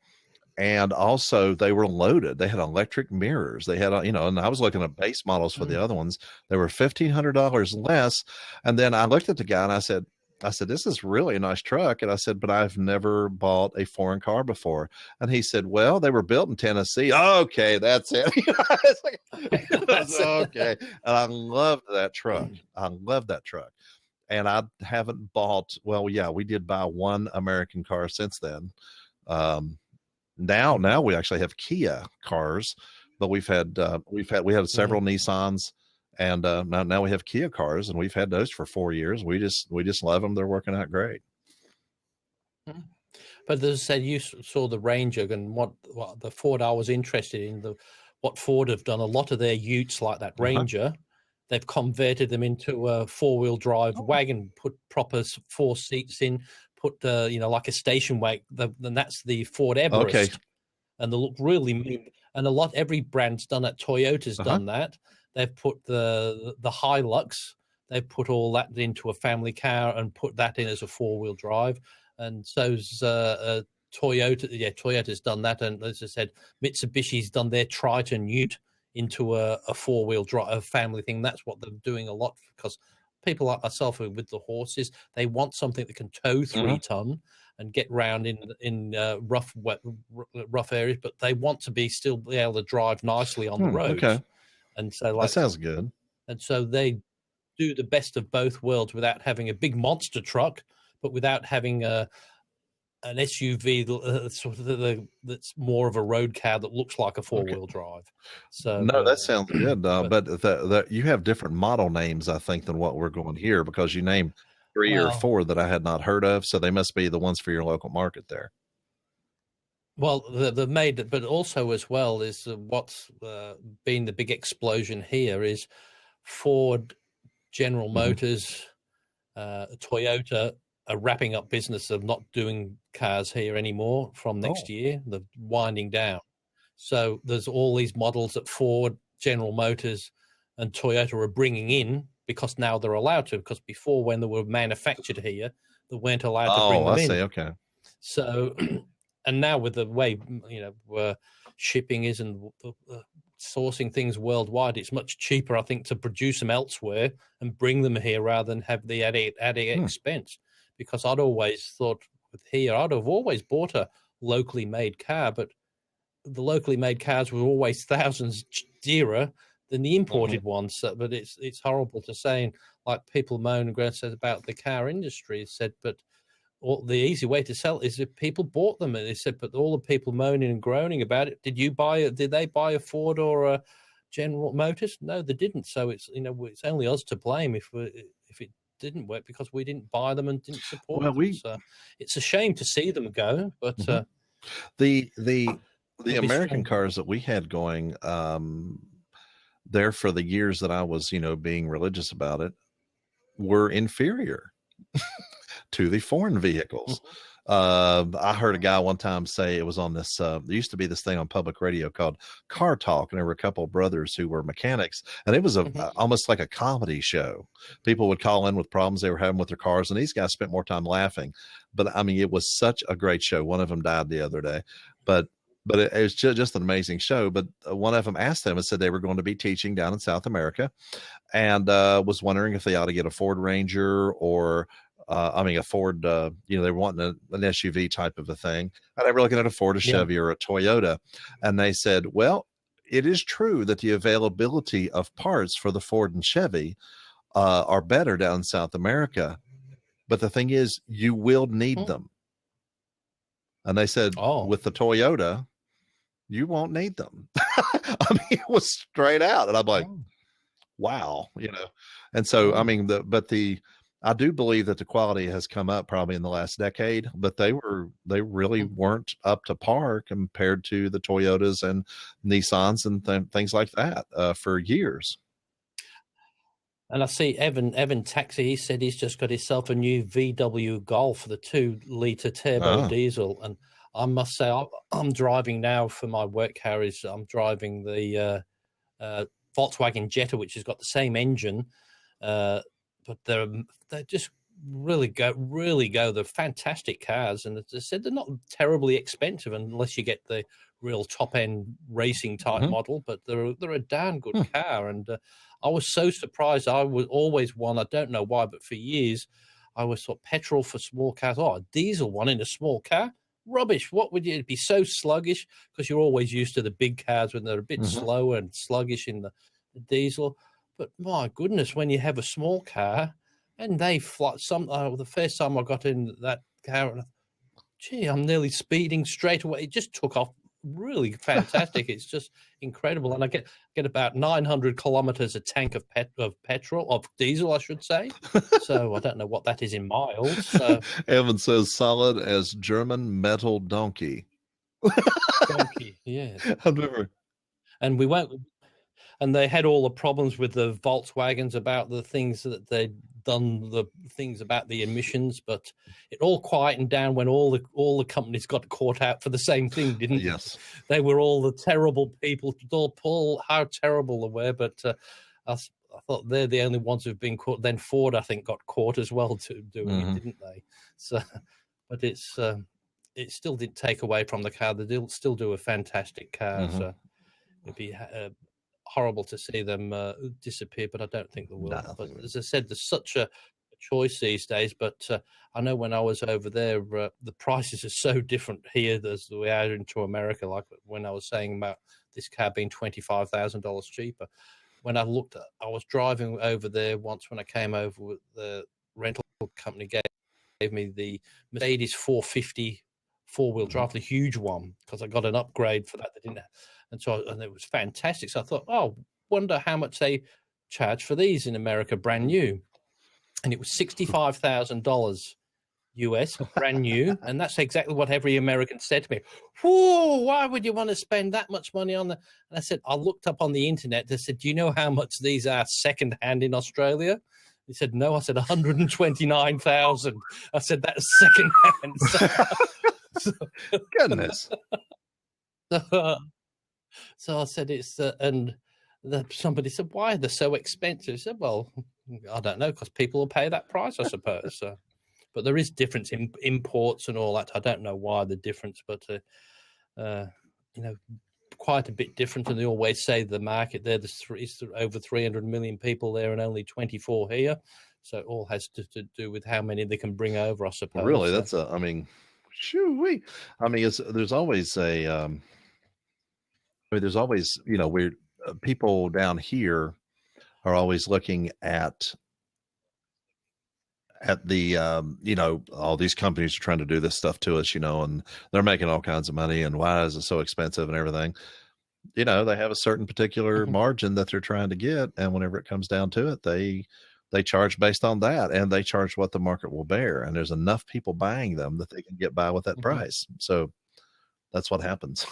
Speaker 2: And also they were loaded. They had electric mirrors. They had, and I was looking at base models for the other ones. They were $1,500 less. And then I looked at the guy and I said, this is really a nice truck. And I said, but I've never bought a foreign car before. And he said, well, they were built in Tennessee. Okay, that's it. It's like, okay. And I loved that truck. And I haven't bought, we did buy one American car since then. Now we actually have Kia cars, but we had several Nissans. And now we have Kia cars, and we've had those for 4 years. We just love them. They're working out great.
Speaker 1: But as I said, you saw the Ranger, and what the Ford I was interested in, what Ford have done. A lot of their utes like that Ranger, they've converted them into a four-wheel drive wagon, put proper 4 seats in, put like a station wagon. Then that's the Ford Everest. Okay. And they look really, and every brand's done that. Toyota's done that. They've put the Hilux, they've put all that into a family car and put that in as a 4-wheel drive. And so's Toyota. Yeah, Toyota's done that. And as I said, Mitsubishi's done their Triton Ute into a 4-wheel drive, a family thing. That's what they're doing a lot, because people like myself with the horses, they want something that can tow 3 ton and get round in rough areas, but they want to still be able to drive nicely on the roads.
Speaker 2: Okay.
Speaker 1: And so
Speaker 2: that sounds good.
Speaker 1: And so they do the best of both worlds without having a big monster truck, but without having an SUV that's more of a road car that looks like a 4-wheel drive. So
Speaker 2: no, that sounds good. But you have different model names, I think, than what we're going here, because you named 3 or 4 that I had not heard of. So they must be the ones for your local market there.
Speaker 1: Well, the made, but also as well is what's been the big explosion here is Ford, General Motors, Toyota are wrapping up business of not doing cars here anymore from next year. They're winding down. So there's all these models that Ford, General Motors, and Toyota are bringing in because now they're allowed to. Because before, when they were manufactured here, they weren't allowed to bring them in.
Speaker 2: See. Okay.
Speaker 1: So. And now with the way, shipping is and sourcing things worldwide, it's much cheaper, I think, to produce them elsewhere and bring them here rather than have the added expense. Because I'd always thought I'd have always bought a locally made car, but the locally made cars were always thousands dearer than the imported ones. But it's horrible to say. And like people moan and groan said about the car industry. He said, but the easy way to sell it is if people bought them. And they said, but all the people moaning and groaning about it, did they buy a Ford or a General Motors? No, they didn't. So it's it's only us to blame if it didn't work because we didn't buy them and didn't support them. So it's a shame to see them go, but
Speaker 2: the American
Speaker 1: strange.
Speaker 2: cars that we had going there for the years that I was, being religious about it, were inferior to the foreign vehicles. I heard a guy one time say, it was on this, there used to be this thing on public radio called Car Talk, and there were a couple of brothers who were mechanics, and it was almost like a comedy show. People would call in with problems they were having with their cars, and these guys spent more time laughing. But I mean, it was such a great show. One of them died the other day, but it was just an amazing show. But one of them asked them and said they were going to be teaching down in South America, and was wondering if they ought to get a Ford Ranger or a Ford, they were wanting an SUV type of a thing. And they were looking at a Ford, a Chevy, or a Toyota. And they said, well, it is true that the availability of parts for the Ford and Chevy are better down in South America. But the thing is, you will need them. And they said, with the Toyota, you won't need them. I mean, it was straight out. And I'm like, wow, And so, I mean, I do believe that the quality has come up probably in the last decade, but they really weren't up to par compared to the Toyotas and Nissans and things like that for years.
Speaker 1: And I see Evan Taxi, he said he's just got himself a new VW Golf, the 2-litre turbo diesel. And I must say, I'm driving now for my work carriage. I'm driving the Volkswagen Jetta, which has got the same engine, but they just really go. They're fantastic cars, and as I said, they're not terribly expensive unless you get the real top end racing type model. But they're a darn good car, and I was so surprised. I was always one. I don't know why, but for years I was thought petrol for small cars. Oh, a diesel one in a small car. Rubbish. What would you be so sluggish? Because you're always used to the big cars when they're a bit slower and sluggish in the diesel. But my goodness, when you have a small car and they fly the first time I got in that car, gee, I'm nearly speeding straight away. It just took off really fantastic. It's just incredible. And I get about 900 kilometers a tank of diesel, I should say. So I don't know what that is in miles. So.
Speaker 2: Evan says solid as German metal donkey.
Speaker 1: Donkey, yeah.
Speaker 2: I've never.
Speaker 1: And we went, and they had all the problems with the Volkswagens about the things that they'd done, the things about the emissions, but it all quietened down when all the companies got caught out for the same thing, didn't
Speaker 2: Yes.
Speaker 1: They were all the terrible people, all how terrible they were, but I thought they're the only ones who've been caught. Then Ford, I think, got caught as well to doing it, didn't they? So, but it still didn't take away from the car. They still do a fantastic car. So it'd be horrible to see them disappear, but I don't think they will. No, but as I said, there's such a choice these days. But I know when I was over there, the prices are so different here as we are into America. Like when I was saying about this car being $25,000 cheaper. When I looked at, I was driving over there once when I came over with the rental company gave me the Mercedes 450 four-wheel drive, the huge one, because I got an upgrade for that. They didn't have. And it was fantastic. So I thought, wonder how much they charge for these in America, brand new. And it was $65,000 US, brand new. And that's exactly what every American said to me. Whoa, why would you want to spend that much money on that? And I said, I looked up on the internet. They said, do you know how much these are second-hand in Australia? He said, no. I said, 129,000. I said, that's second-hand.
Speaker 2: Goodness.
Speaker 1: So I said, somebody said, why are they so expensive? I said, well, I don't know, because people will pay that price, I suppose. But there is difference in imports and all that. I don't know why the difference, but, quite a bit different. And they always say the market there, there's over 300 million people there and only 24 here. So it all has to do with how many they can bring over, I suppose.
Speaker 2: Really, that's shoo-wee. I mean, there's always there's always, we're people down here are always looking at at the, all these companies are trying to do this stuff to us, and they're making all kinds of money, and why is it so expensive and everything? They have a certain particular margin that they're trying to get. And whenever it comes down to it, they charge based on that, and they charge what the market will bear. And there's enough people buying them that they can get by with that price. So that's what happens.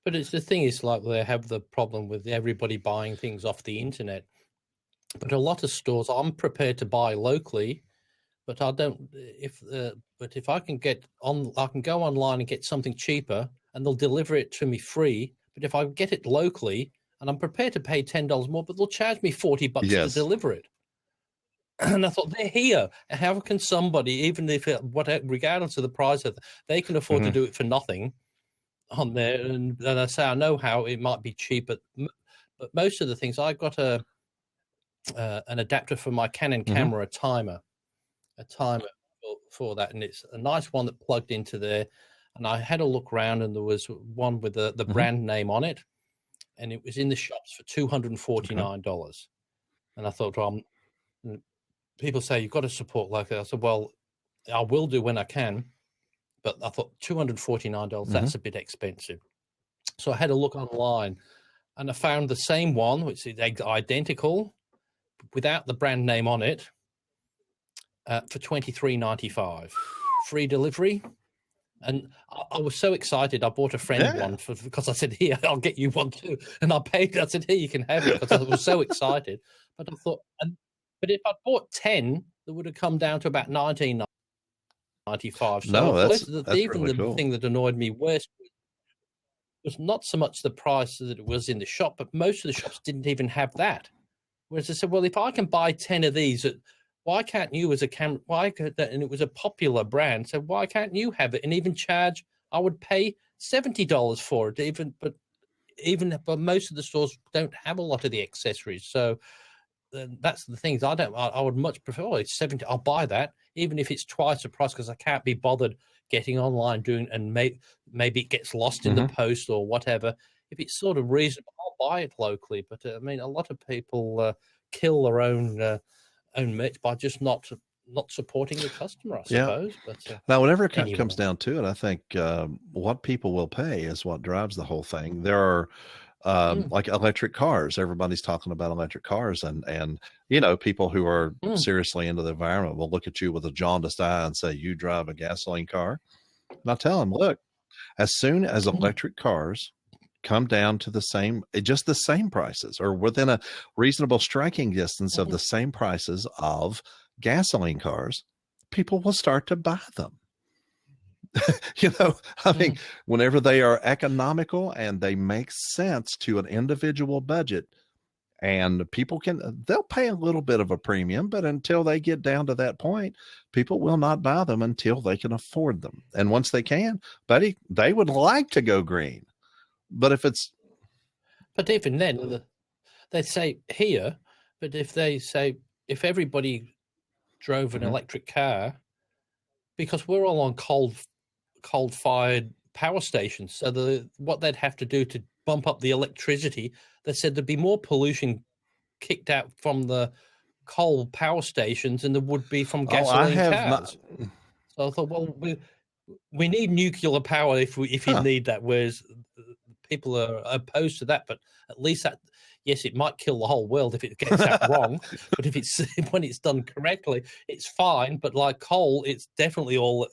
Speaker 1: But it's the thing is, like, they have the problem with everybody buying things off the internet. But a lot of stores, I'm prepared to buy locally, but I don't. But if I can get on, I can go online and get something cheaper, and they'll deliver it to me free. But if I get it locally, and I'm prepared to pay $10 more, but they'll charge me $40 to deliver it. And I thought, they're here. How can somebody, even if regardless of the price, they can afford to do it for nothing on there? And I say, I know how it might be cheap, but most of the things, I got an adapter for my Canon camera, a timer for that, and it's a nice one that plugged into there. And I had a look around, and there was one with the brand name on it, and it was in the shops for $249. And I thought, well, people say you've got to support local. I said, well, I will do when I can, but I thought $249, that's a bit expensive. So I had a look online, and I found the same one, which is identical, without the brand name on it, for $23.95, free delivery. And I was so excited. I bought a friend one because I said, here, I'll get you one too. And I paid. I said, here, you can have it, because I was so excited. But I thought, but if I bought 10, it would have come down to about $19.95. So
Speaker 2: that's
Speaker 1: even
Speaker 2: really
Speaker 1: the
Speaker 2: cool.
Speaker 1: thing that annoyed me worst was not so much the price that it was in the shop, but most of the shops didn't even have that. Whereas I said, well, if I can buy 10 of these, why can't you, as a camera, and it was a popular brand, so why can't you have it and even charge? I would pay $70 for it, but most of the stores don't have a lot of the accessories. So that's the things I would much prefer. It's 70. I'll buy that, even if it's twice the price, because I can't be bothered getting online and maybe it gets lost in the post or whatever. If it's sort of reasonable, I'll buy it locally. But I mean, a lot of people kill their own merch by just not supporting the customer, I suppose. But
Speaker 2: now, whenever it comes down to it, I think what people will pay is what drives the whole thing. There are like electric cars. Everybody's talking about electric cars, and people who are seriously into the environment will look at you with a jaundiced eye and say, you drive a gasoline car. And I tell them, look, as soon as electric cars come down to just the same prices, or within a reasonable striking distance of the same prices of gasoline cars, people will start to buy them. I mean, whenever they are economical and they make sense to an individual budget, and they'll pay a little bit of a premium, but until they get down to that point, people will not buy them until they can afford them. And once they can, buddy, they would like to go green. But
Speaker 1: even then, they say here, but if everybody drove an electric car, because we're all on coal-fired power stations, so what they'd have to do to bump up the electricity, they said there'd be more pollution kicked out from the coal power stations than there would be from gasoline cars. So I thought, well, we need nuclear power if you need that, whereas people are opposed to that. But at least that, yes, it might kill the whole world if it gets that wrong, but when it's done correctly, it's fine. But like coal, it's definitely all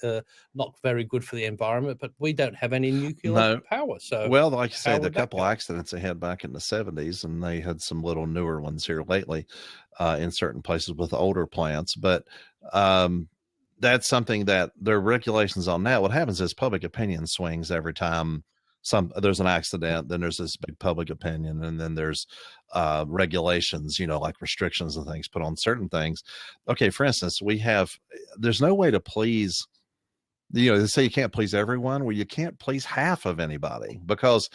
Speaker 1: not very good for the environment. But we don't have any nuclear power. So,
Speaker 2: well, like you say, the couple accidents they had back in the 70s, and they had some little newer ones here lately in certain places with older plants. But that's something that there are regulations on that. What happens is public opinion swings every time there's an accident, then there's this big public opinion, and then there's regulations, like restrictions and things put on certain things. Okay, for instance, there's no way to please, they say you can't please everyone. Well, you can't please half of anybody, because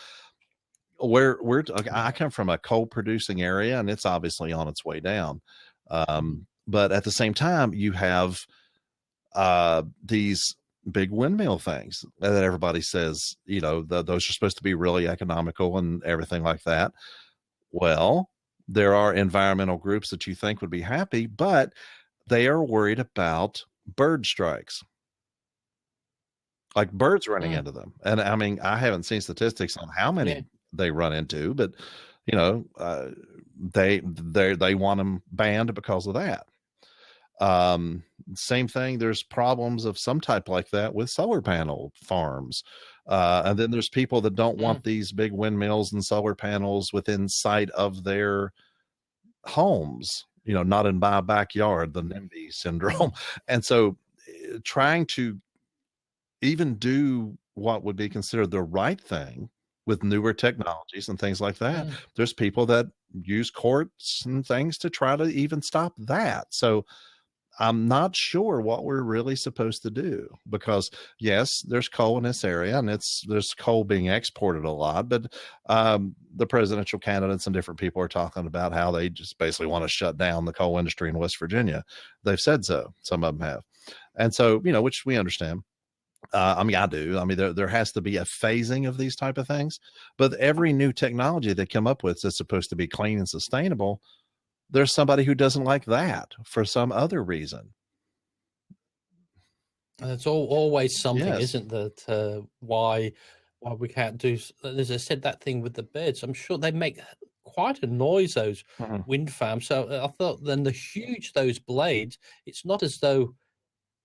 Speaker 2: I come from a coal producing area, and it's obviously on its way down. But at the same time, you have these big windmill things that everybody says, those are supposed to be really economical and everything like that. Well, There are environmental groups that you think would be happy, but they are worried about bird strikes, like birds running
Speaker 1: Mm.
Speaker 2: into them. And I mean, I haven't seen statistics on how
Speaker 1: Yeah.
Speaker 2: many they run into, but you know, they want them banned because of that. Um, Same thing. There's problems of some type like that with solar panel farms. And then there's people that don't
Speaker 1: Mm.
Speaker 2: want these big windmills and solar panels within sight of their homes, you know, not in my backyard, the NIMBY syndrome. And so trying to even do what would be considered the right thing with newer technologies and things like that,
Speaker 1: Mm.
Speaker 2: there's people that use courts and things to try to even stop that. So I'm not sure what we're really supposed to do, because yes, there's coal in this area and there's coal being exported a lot, but the presidential candidates and different people are talking about how they just basically want to shut down the coal industry in West Virginia. They've said so. Some of them have. And so, you know, which we understand. I mean, I do. I mean, there has to be a phasing of these type of things, but every new technology they come up with that's supposed to be clean and sustainable, there's somebody who doesn't like that for some other reason.
Speaker 1: And it's always something,
Speaker 2: Yes.
Speaker 1: isn't that? Why we can't do? As I said, that thing with the birds. I'm sure they make quite a noise. Those
Speaker 2: Mhm.
Speaker 1: wind farms. So I thought, then the huge those blades. It's not as though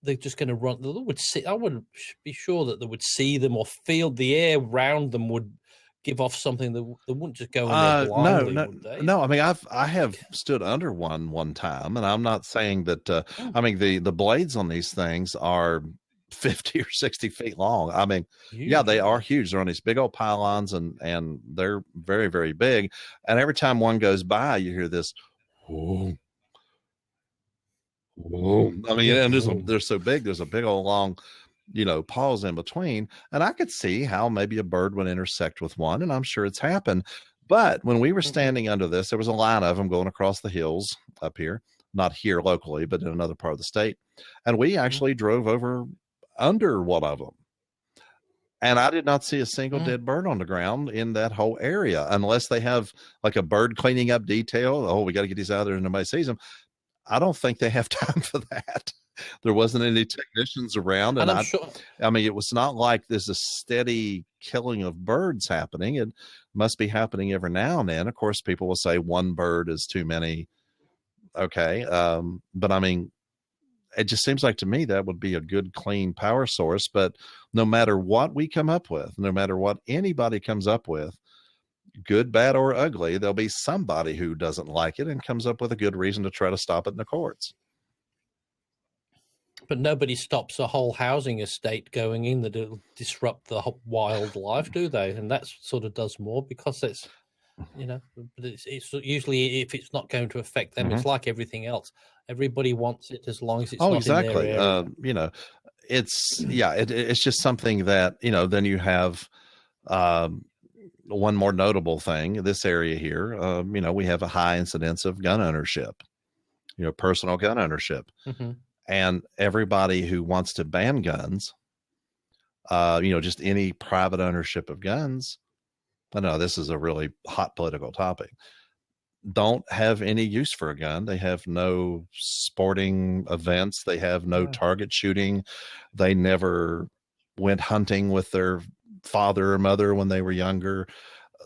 Speaker 1: they're just going to run. They would see. I would be sure that they would see them or feel the air around them would give off something that they wouldn't just go in there
Speaker 2: No,
Speaker 1: blindly,
Speaker 2: no,
Speaker 1: would they?
Speaker 2: no. I mean, I have stood under one time, and I'm not saying that.
Speaker 1: Mm,
Speaker 2: I mean, the blades on these things are 50 or 60 feet long. I mean, yeah,
Speaker 1: huge,
Speaker 2: they
Speaker 1: aren't
Speaker 2: are
Speaker 1: they?
Speaker 2: huge. They're on these big old pylons, and they're very, very big. And every time one goes by, you hear this. Whoa, whoa. I mean,
Speaker 1: Yeah.
Speaker 2: and they're so big. There's a big old long, you know, pause in between. And I could see how maybe a bird would intersect with one, and I'm sure it's happened. But when we were
Speaker 1: Mm-hmm.
Speaker 2: standing under this, there was a line of them going across the hills up here, not here locally, but in another part of the state. And we actually drove over under one of them. And I did not see a single
Speaker 1: Mm-hmm.
Speaker 2: dead bird on the ground in that whole area, unless they have like a bird cleaning up detail. Oh, we got to get these out there and nobody sees them. I don't think they have time for that. There wasn't any technicians around, and
Speaker 1: And I'm sure.
Speaker 2: I mean, it was not like there's a steady killing of birds happening. It must be happening every now and then. Of course, people will say one bird is too many. Okay, but I mean, it just seems like to me that would be a good, clean power source. But no matter what we come up with, no matter what anybody comes up with, good, bad, or ugly, there'll be somebody who doesn't like it and comes up with a good reason to try to stop it in the courts.
Speaker 1: But nobody stops a whole housing estate going in that it'll disrupt the wildlife, do they? And that sort of does more because it's, but it's usually, if it's not going to affect them,
Speaker 2: Mm-hmm.
Speaker 1: it's like everything else. Everybody wants it as long as it's
Speaker 2: Oh,
Speaker 1: not in their
Speaker 2: exactly.
Speaker 1: area.
Speaker 2: You know, it's just something that, you know, then you have um, one more notable thing. This area here, you know, we have a high incidence of gun ownership, you know, personal gun ownership,
Speaker 1: Mm-hmm.
Speaker 2: and everybody who wants to ban guns, you know, just any private ownership of guns. I know this is a really hot political topic. Don't have any use for a gun. They have no sporting events. They have no
Speaker 1: Yeah.
Speaker 2: target shooting. They never went hunting with their father or mother when they were younger.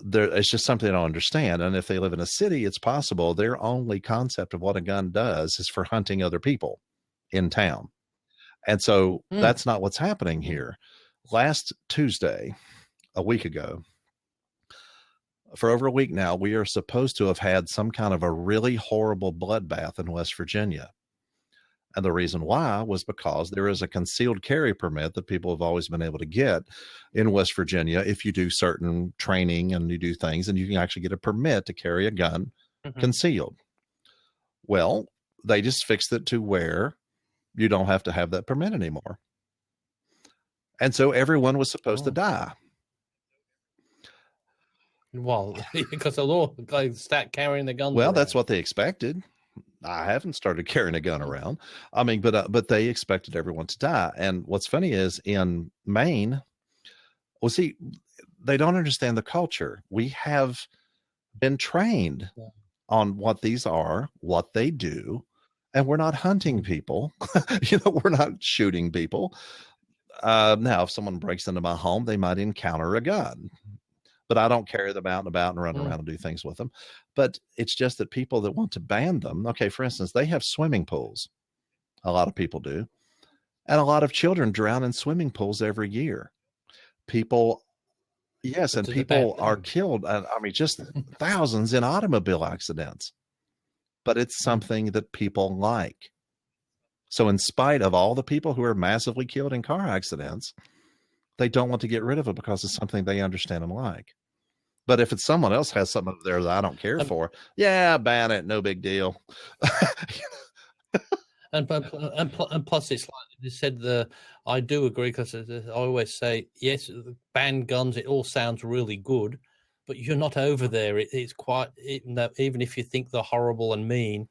Speaker 2: It's just something I don't understand. And if they live in a city, it's possible their only concept of what a gun does is for hunting other people in town. And so
Speaker 1: Mm.
Speaker 2: that's not what's happening here. Last Tuesday, a week ago, for over a week now, we are supposed to have had some kind of a really horrible bloodbath in West Virginia. And the reason why was because there is a concealed carry permit that people have always been able to get in West Virginia. If you do certain training and you do things, and you can actually get a permit to carry a gun
Speaker 1: Mm-hmm.
Speaker 2: concealed. Well, they just fixed it to where you don't have to have that permit anymore. And so everyone was supposed to
Speaker 1: Oh.
Speaker 2: die.
Speaker 1: Well, because the law, they start carrying the guns
Speaker 2: Well, that's
Speaker 1: around.
Speaker 2: what they expected. I haven't started carrying a gun around. I mean, but they expected everyone to die. And what's funny is in Maine, well, see, they don't understand the culture. We have been trained
Speaker 1: Yeah.
Speaker 2: on what these are, what they do, and we're not hunting people. We're not shooting people. Now, if someone breaks into my home, they might encounter a gun, but I don't carry them out and about and run around and do things with them. But it's just that people that want to ban them, okay, for instance, they have swimming pools. A lot of people do. And a lot of children drown in swimming pools every year. People, yes, and people are killed. I mean, just thousands in automobile accidents. But it's something that people like. So in spite of all the people who are massively killed in car accidents, they don't want to get rid of it because it's something they understand and like. But if it's someone else has something there that I don't care for, yeah, ban it, no big deal.
Speaker 1: And plus, it's like you said. I do agree, because I always say, yes, ban guns. It all sounds really good, but you're not over there. It's quite, even if you think they're horrible and mean,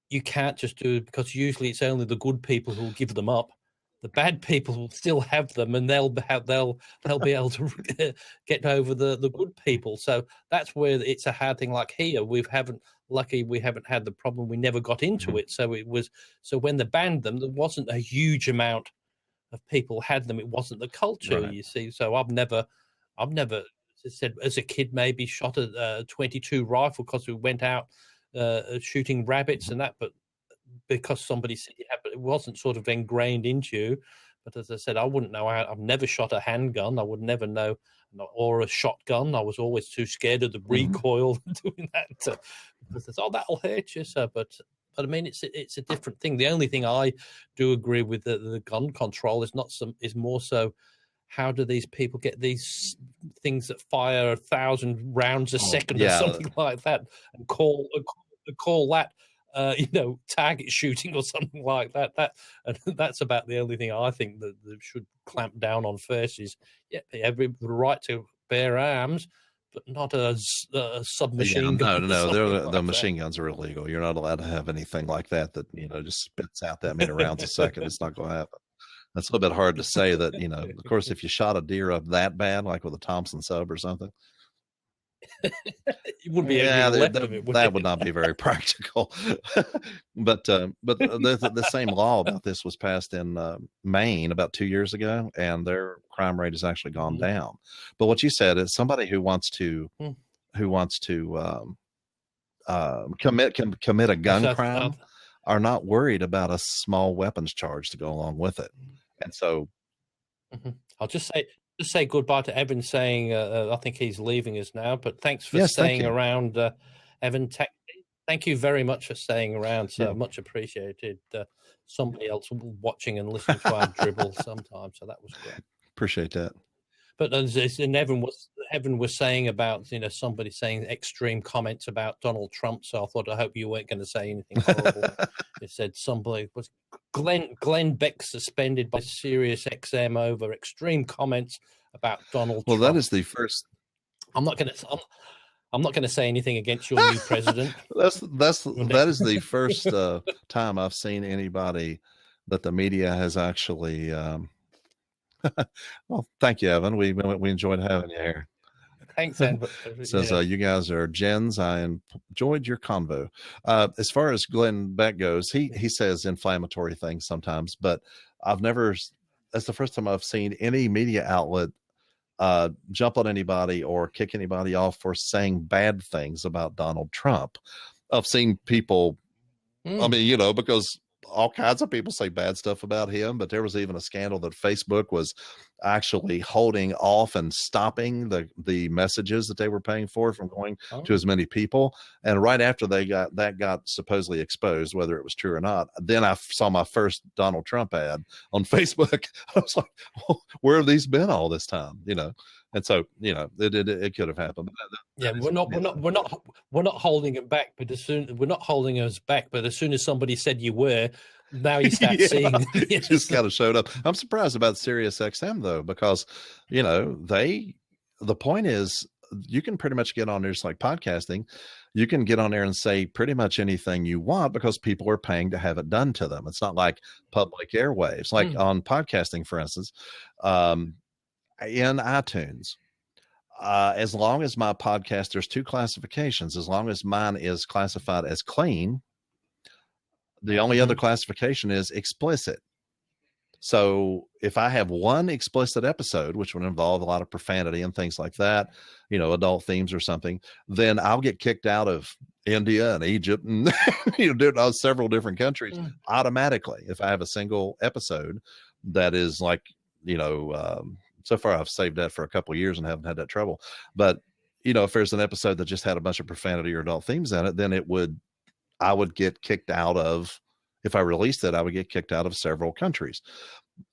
Speaker 1: you can't just do it, because usually it's only the good people who will give them up. The bad people will still have them, and they'll be able to get over the good people. So that's where it's a hard thing. Like here, we haven't had the problem. We never got into it. So when they banned them, there wasn't a huge amount of people had them. It wasn't the culture, right. You see. So I've never, said as a kid, maybe shot a 22 rifle because we went out shooting rabbits and that, but because somebody said you have, but it wasn't sort of ingrained into you. But as I said, I wouldn't know. I've never shot a handgun. I would never know, or a shotgun. I was always too scared of the recoil doing that. Because that'll hurt you. So, but I mean, it's a different thing. The only thing I do agree with the gun control is more so, how do these people get these things that fire 1,000 rounds a second or something like that, and call that target shooting or something like that. That's about the only thing I think that should clamp down on first. Is every the right to bear arms, but not a submachine gun.
Speaker 2: No. The machine guns are illegal. You're not allowed to have anything like that just spits out that many rounds a second. It's not going to happen. That's a little bit hard to say that, of course, if you shot a deer up that bad, like with a Thompson sub or something,
Speaker 1: you wouldn't be left of it,
Speaker 2: that would not be very practical. But the same law about this was passed in Maine about 2 years ago, and their crime rate has actually gone down. But what you said is somebody who wants to commit a gun crime are not worried about a small weapons charge to go along with it. And so
Speaker 1: I'll just say goodbye to Evan, saying I think he's leaving us now, but thanks for staying around, Evan. Thank you very much for staying around. So much appreciated. Somebody else watching and listening to our dribble sometimes, so that was great.
Speaker 2: Appreciate that.
Speaker 1: But and Evan was saying about somebody saying extreme comments about Donald Trump. So I hope you weren't going to say anything horrible. It said somebody was Glenn Beck suspended by Sirius XM over extreme comments about Donald Trump.
Speaker 2: Well, that is the first.
Speaker 1: I'm not going to say anything against your new president.
Speaker 2: That is the first time I've seen anybody that the media has actually. Well, thank you, Evan. We enjoyed having you here.
Speaker 1: Thanks, Evan.
Speaker 2: Says you guys are gens. I enjoyed your convo. As far as Glenn Beck goes, he says inflammatory things sometimes, but I've never. That's the first time I've seen any media outlet jump on anybody or kick anybody off for saying bad things about Donald Trump. I've seen people. I mean, because all kinds of people say bad stuff about him, but there was even a scandal that Facebook was actually holding off and stopping the messages that they were paying for from going to as many people. And right after that got supposedly exposed, whether it was true or not, then I saw my first Donald Trump ad on Facebook. I was like, well, where have these been all this time? And so, it could have happened.
Speaker 1: We're not holding it back, but we're not holding us back. But as soon as somebody said you were, now you start seeing.
Speaker 2: It just kind of showed up. I'm surprised about Sirius XM though, because the point is you can pretty much get on there, just like podcasting. You can get on there and say pretty much anything you want because people are paying to have it done to them. It's not like public airwaves, like on podcasting, for instance. In iTunes, As long as my podcast, there's two classifications. As long as mine is classified as clean, the only other classification is explicit. So if I have one explicit episode, which would involve a lot of profanity and things like that, adult themes or something, then I'll get kicked out of India and Egypt and several different countries automatically if I have a single episode that is like, so far I've saved that for a couple of years and haven't had that trouble. But if there's an episode that just had a bunch of profanity or adult themes in it, then I would get kicked out of. If I released it, I would get kicked out of several countries.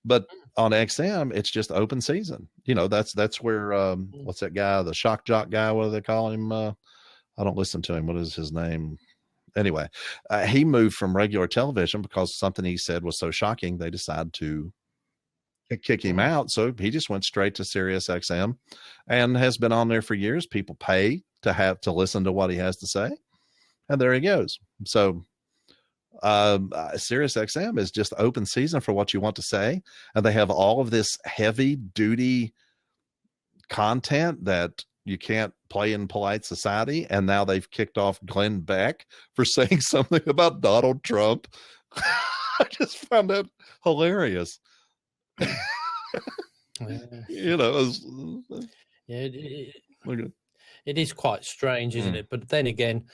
Speaker 2: But on XM, it's just open season. That's where what's that guy, the shock jock guy? What do they call him? I don't listen to him. What is his name? Anyway, he moved from regular television because something he said was so shocking. They decided to kick him out. So he just went straight to Sirius XM and has been on there for years. People pay to listen to what he has to say. And there he goes. So Sirius XM is just open season for what you want to say, and they have all of this heavy duty content that you can't play in polite society. And now they've kicked off Glenn Beck for saying something about Donald Trump. I just found that hilarious.
Speaker 1: It is quite strange, isn't it? But then again,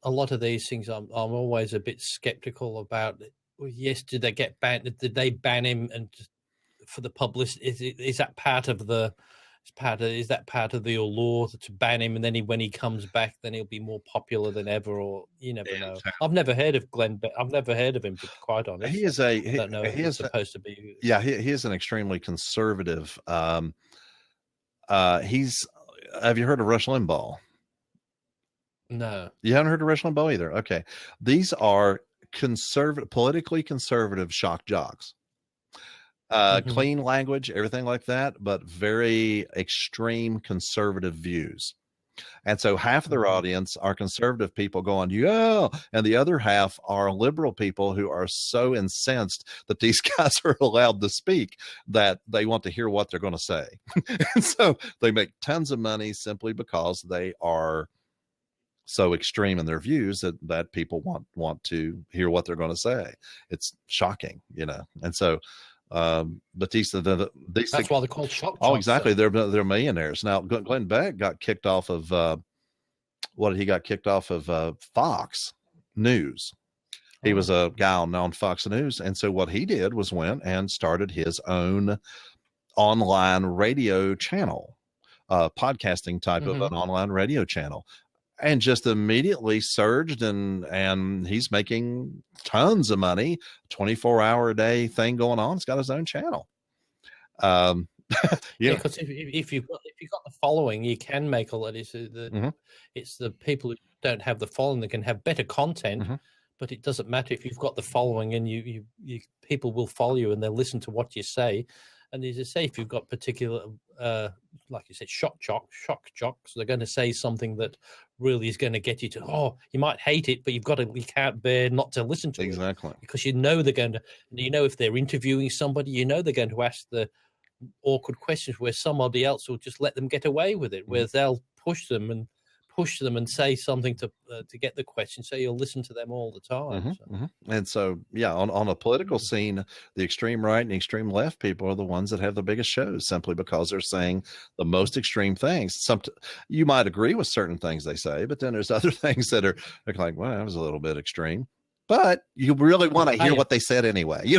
Speaker 1: a lot of these things I'm always a bit skeptical about. Yes, did they get banned? Did they ban him? And for the publicity, is that part of the allure to ban him? And then when he comes back, then he'll be more popular than ever, or you never know. I've never heard of Glenn. I've never heard of him, to be quite honest.
Speaker 2: He is
Speaker 1: I don't know if he's supposed to be.
Speaker 2: Yeah, he is an extremely conservative. Have you heard of Rush Limbaugh?
Speaker 1: No.
Speaker 2: You haven't heard of Rush Limbaugh either? Okay. These are politically conservative shock jocks. Clean language, everything like that, but very extreme conservative views. And so half of their audience are conservative people going, yeah, and the other half are liberal people who are so incensed that these guys are allowed to speak that they want to hear what they're going to say. And so they make tons of money simply because they are so extreme in their views that people want to hear what they're going to say. It's shocking, and so but these
Speaker 1: that's why they're called shock jocks.
Speaker 2: Oh, exactly. They're millionaires. Now Glenn Beck got kicked off of Fox News. He was a guy on Fox News, and so what he did was went and started his own online radio channel, podcasting type of an online radio channel, and just immediately surged, and he's making tons of money, 24-hour a day thing going on. He's got his own channel.
Speaker 1: Because if you've got the following, you can make a lot. It's the people who don't have the following that can have better content, but it doesn't matter if you've got the following, and you people will follow you and they'll listen to what you say. And as I say, if you've got particular, like you said, shock jocks, they're going to say something that really is going to get you to, you might hate it, but you can't bear not to listen to it. Because they're going to, if they're interviewing somebody, they're going to ask the awkward questions where somebody else will just let them get away with it, where they'll push them and say something to get the question, so you'll listen to them all the time.
Speaker 2: And so, on a political scene, the extreme right and the extreme left people are the ones that have the biggest shows, simply because they're saying the most extreme things. You might agree with certain things they say, but then there's other things that are like, well, that was a little bit extreme, but you really want to hear what they said anyway,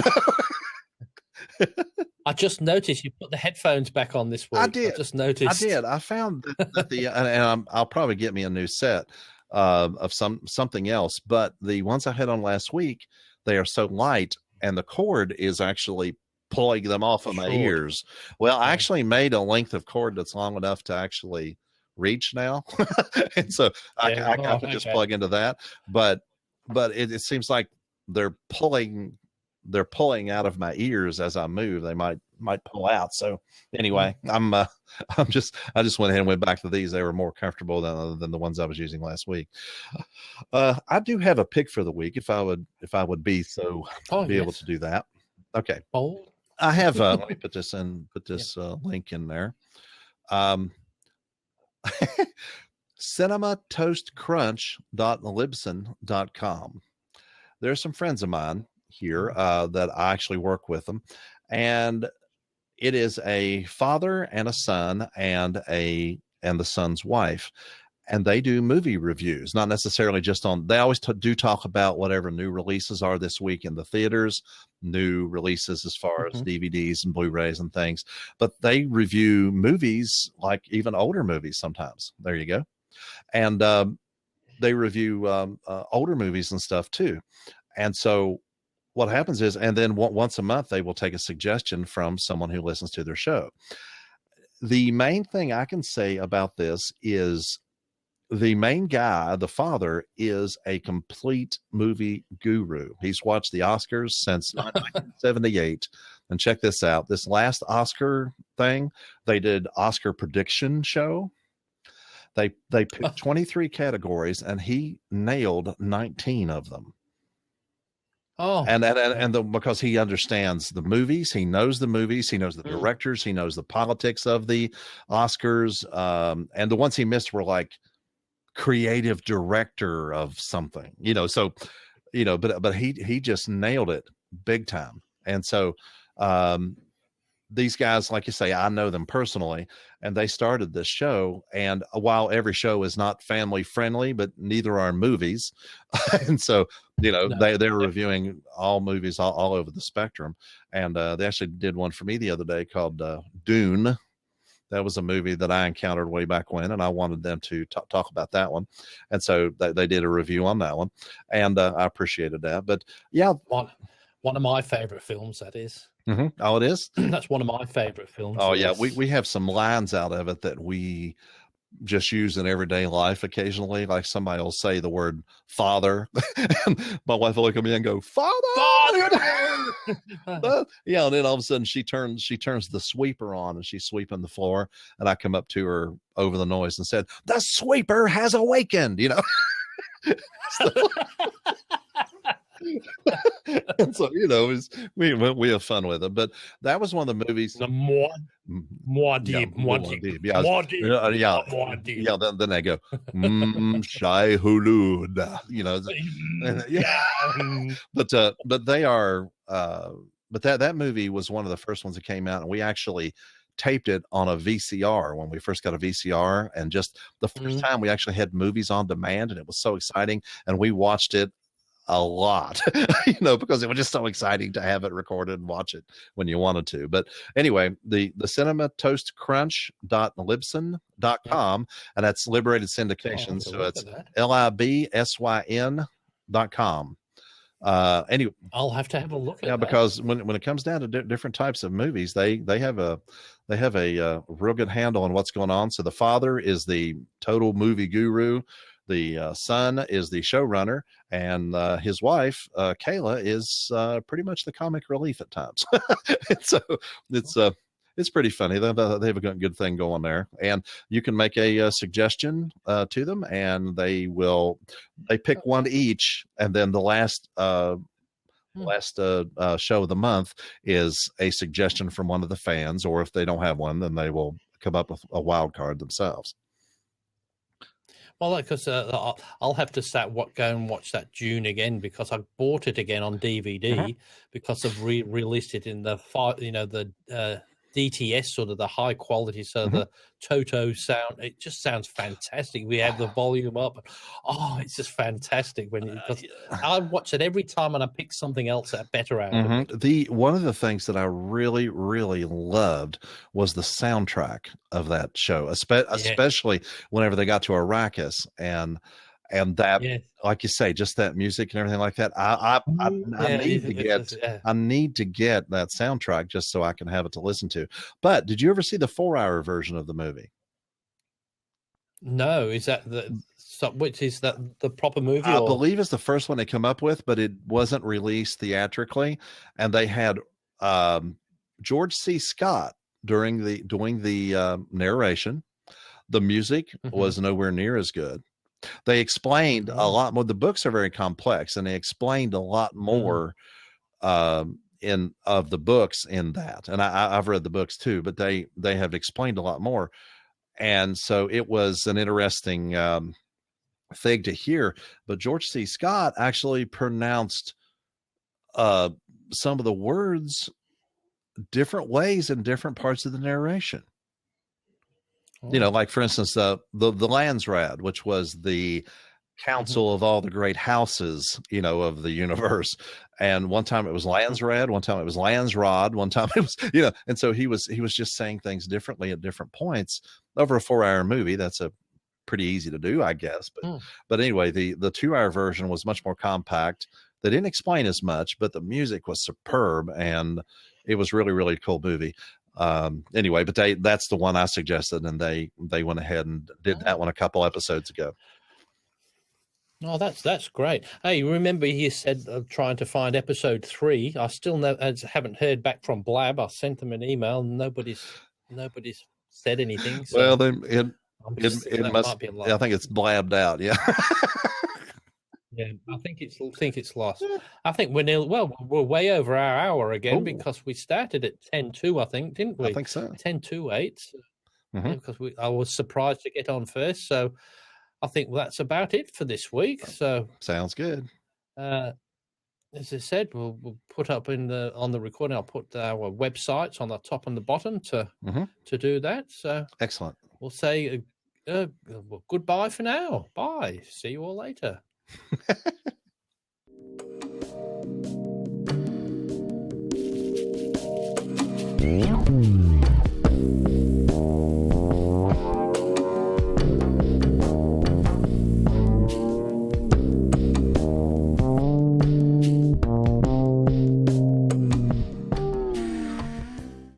Speaker 1: I just noticed you put the headphones back on this week.
Speaker 2: I did.
Speaker 1: I just noticed.
Speaker 2: I did. I found that and I'll probably get me a new set of something else. But the ones I had on last week, they are so light, and the cord is actually pulling them off of my ears. Well, I actually made a length of cord that's long enough to actually reach now, and so I could just plug into that. But it seems like they're pulling out of my ears as I move. They might pull out. So anyway, I just went ahead and went back to these. They were more comfortable than the ones I was using last week. I do have a pick for the week if I would be so able to do that. Okay. I have let me put this link in there. cinematoastcrunch.libsyn.com. There's some friends of mine here that I actually work with them, and it is a father and a son and the son's wife, and they do movie reviews, not necessarily just on, they always do talk about whatever new releases are this week in the theaters, new releases as far as DVDs and Blu-rays and things, but they review movies, like even older movies sometimes. There you go. And they review older movies and stuff too. And so what happens is, and then once a month, they will take a suggestion from someone who listens to their show. The main thing I can say about this is the main guy, the father, is a complete movie guru. He's watched the Oscars since 1978. And check this out. This last Oscar thing, they did Oscar prediction show. They picked 23 categories, and he nailed 19 of them.
Speaker 1: Oh,
Speaker 2: because he understands the movies, he knows the movies, he knows the directors, he knows the politics of the Oscars. And the ones he missed were like creative director of something, so, but he just nailed it big time. And so, these guys, like you say, I know them personally, and they started this show. And while every show is not family friendly, but neither are movies. And so, they're reviewing all movies all over the spectrum. And they actually did one for me the other day called Dune. That was a movie that I encountered way back when, and I wanted them to talk about that one. And so they did a review on that one, and I appreciated that. But yeah.
Speaker 1: One of my favorite films, that is.
Speaker 2: Mm-hmm. Oh, it is?
Speaker 1: That's one of my favorite films.
Speaker 2: Oh,
Speaker 1: yes.
Speaker 2: Yeah. We have some lines out of it that we just use in everyday life occasionally. Like somebody will say the word father. And my wife will look at me and go, father! Yeah, and then all of a sudden she turns the sweeper on, and she's sweeping the floor. And I come up to her over the noise and said, the sweeper has awakened, And so, we have fun with it. But that was one of the movies.
Speaker 1: More deep.
Speaker 2: Yeah. Then they go, Shai Hulud, but they are, but that movie was one of the first ones that came out, and we actually taped it on a VCR when we first got a VCR. And just the first time we actually had movies on demand, and it was so exciting. And we watched it a lot, because it was just so exciting to have it recorded and watch it when you wanted to. But anyway, the cinematoastcrunch.libsyn.com, and that's Liberated Syndication. So it's LIBSYN.com. Anyway,
Speaker 1: I'll have to have a look at that.
Speaker 2: Because when it comes down to different types of movies, they have a real good handle on what's going on. So the father is the total movie guru. The son is the showrunner, and his wife, Kayla, is pretty much the comic relief at times. So it's pretty funny. They have a good thing going there, and you can make a suggestion to them, and they pick one each, and then the last show of the month is a suggestion from one of the fans, or if they don't have one, then they will come up with a wild card themselves.
Speaker 1: Well, because I'll have to go and watch that June again, because I bought it again on DVD because I've released it in the DTS, sort of the high quality, so the Toto sound, it just sounds fantastic. We have the volume up. Oh, it's just fantastic because I watch it every time, and I pick something else better out of it.
Speaker 2: One of the things that I really, really loved was the soundtrack of that show, especially whenever they got to Arrakis and that, like you say, just that music and everything like that. I need to get that soundtrack just so I can have it to listen to. But did you ever see the 4-hour version of the movie?
Speaker 1: No. Is that which is that the proper movie?
Speaker 2: I believe it's the first one they come up with, but it wasn't released theatrically. And they had George C. Scott doing the narration. The music was nowhere near as good. They explained a lot more. The books are very complex, and they explained a lot more of the books in that. And I've read the books too, but they have explained a lot more. And so it was an interesting thing to hear. But George C. Scott actually pronounced some of the words different ways in different parts of the narration. You know, like for instance, the Landsrad, which was the council of all the great houses, you know, of the universe. And one time it was Landsrad, one time it was Landsrod, one time it was, you know, and so he was just saying things differently at different points over a 4-hour movie. That's a pretty easy to do, I guess. But anyway, the 2-hour version was much more compact. They didn't explain as much, but the music was superb, and it was really, really cool movie. Anyway, but that's the one I suggested, and they went ahead and did that one a couple episodes ago.
Speaker 1: Oh, that's great. Hey, remember you said trying to find episode 3. I still haven't heard back from Blab. I sent them an email. Nobody's said anything. So
Speaker 2: well, then it must be I think it's blabbed out. Yeah.
Speaker 1: Yeah, I think it's lost. I think we're way over our hour again because we started at 10:02, I think, didn't we?
Speaker 2: I think so.
Speaker 1: 10:28. Because I was surprised to get on first. So I think that's about it for this week. So
Speaker 2: sounds good.
Speaker 1: As I said, we'll put up on the recording. I'll put our websites on the top and the bottom to do that. So
Speaker 2: excellent. We'll
Speaker 1: say goodbye for now. Bye. See you all later.
Speaker 3: Yeah.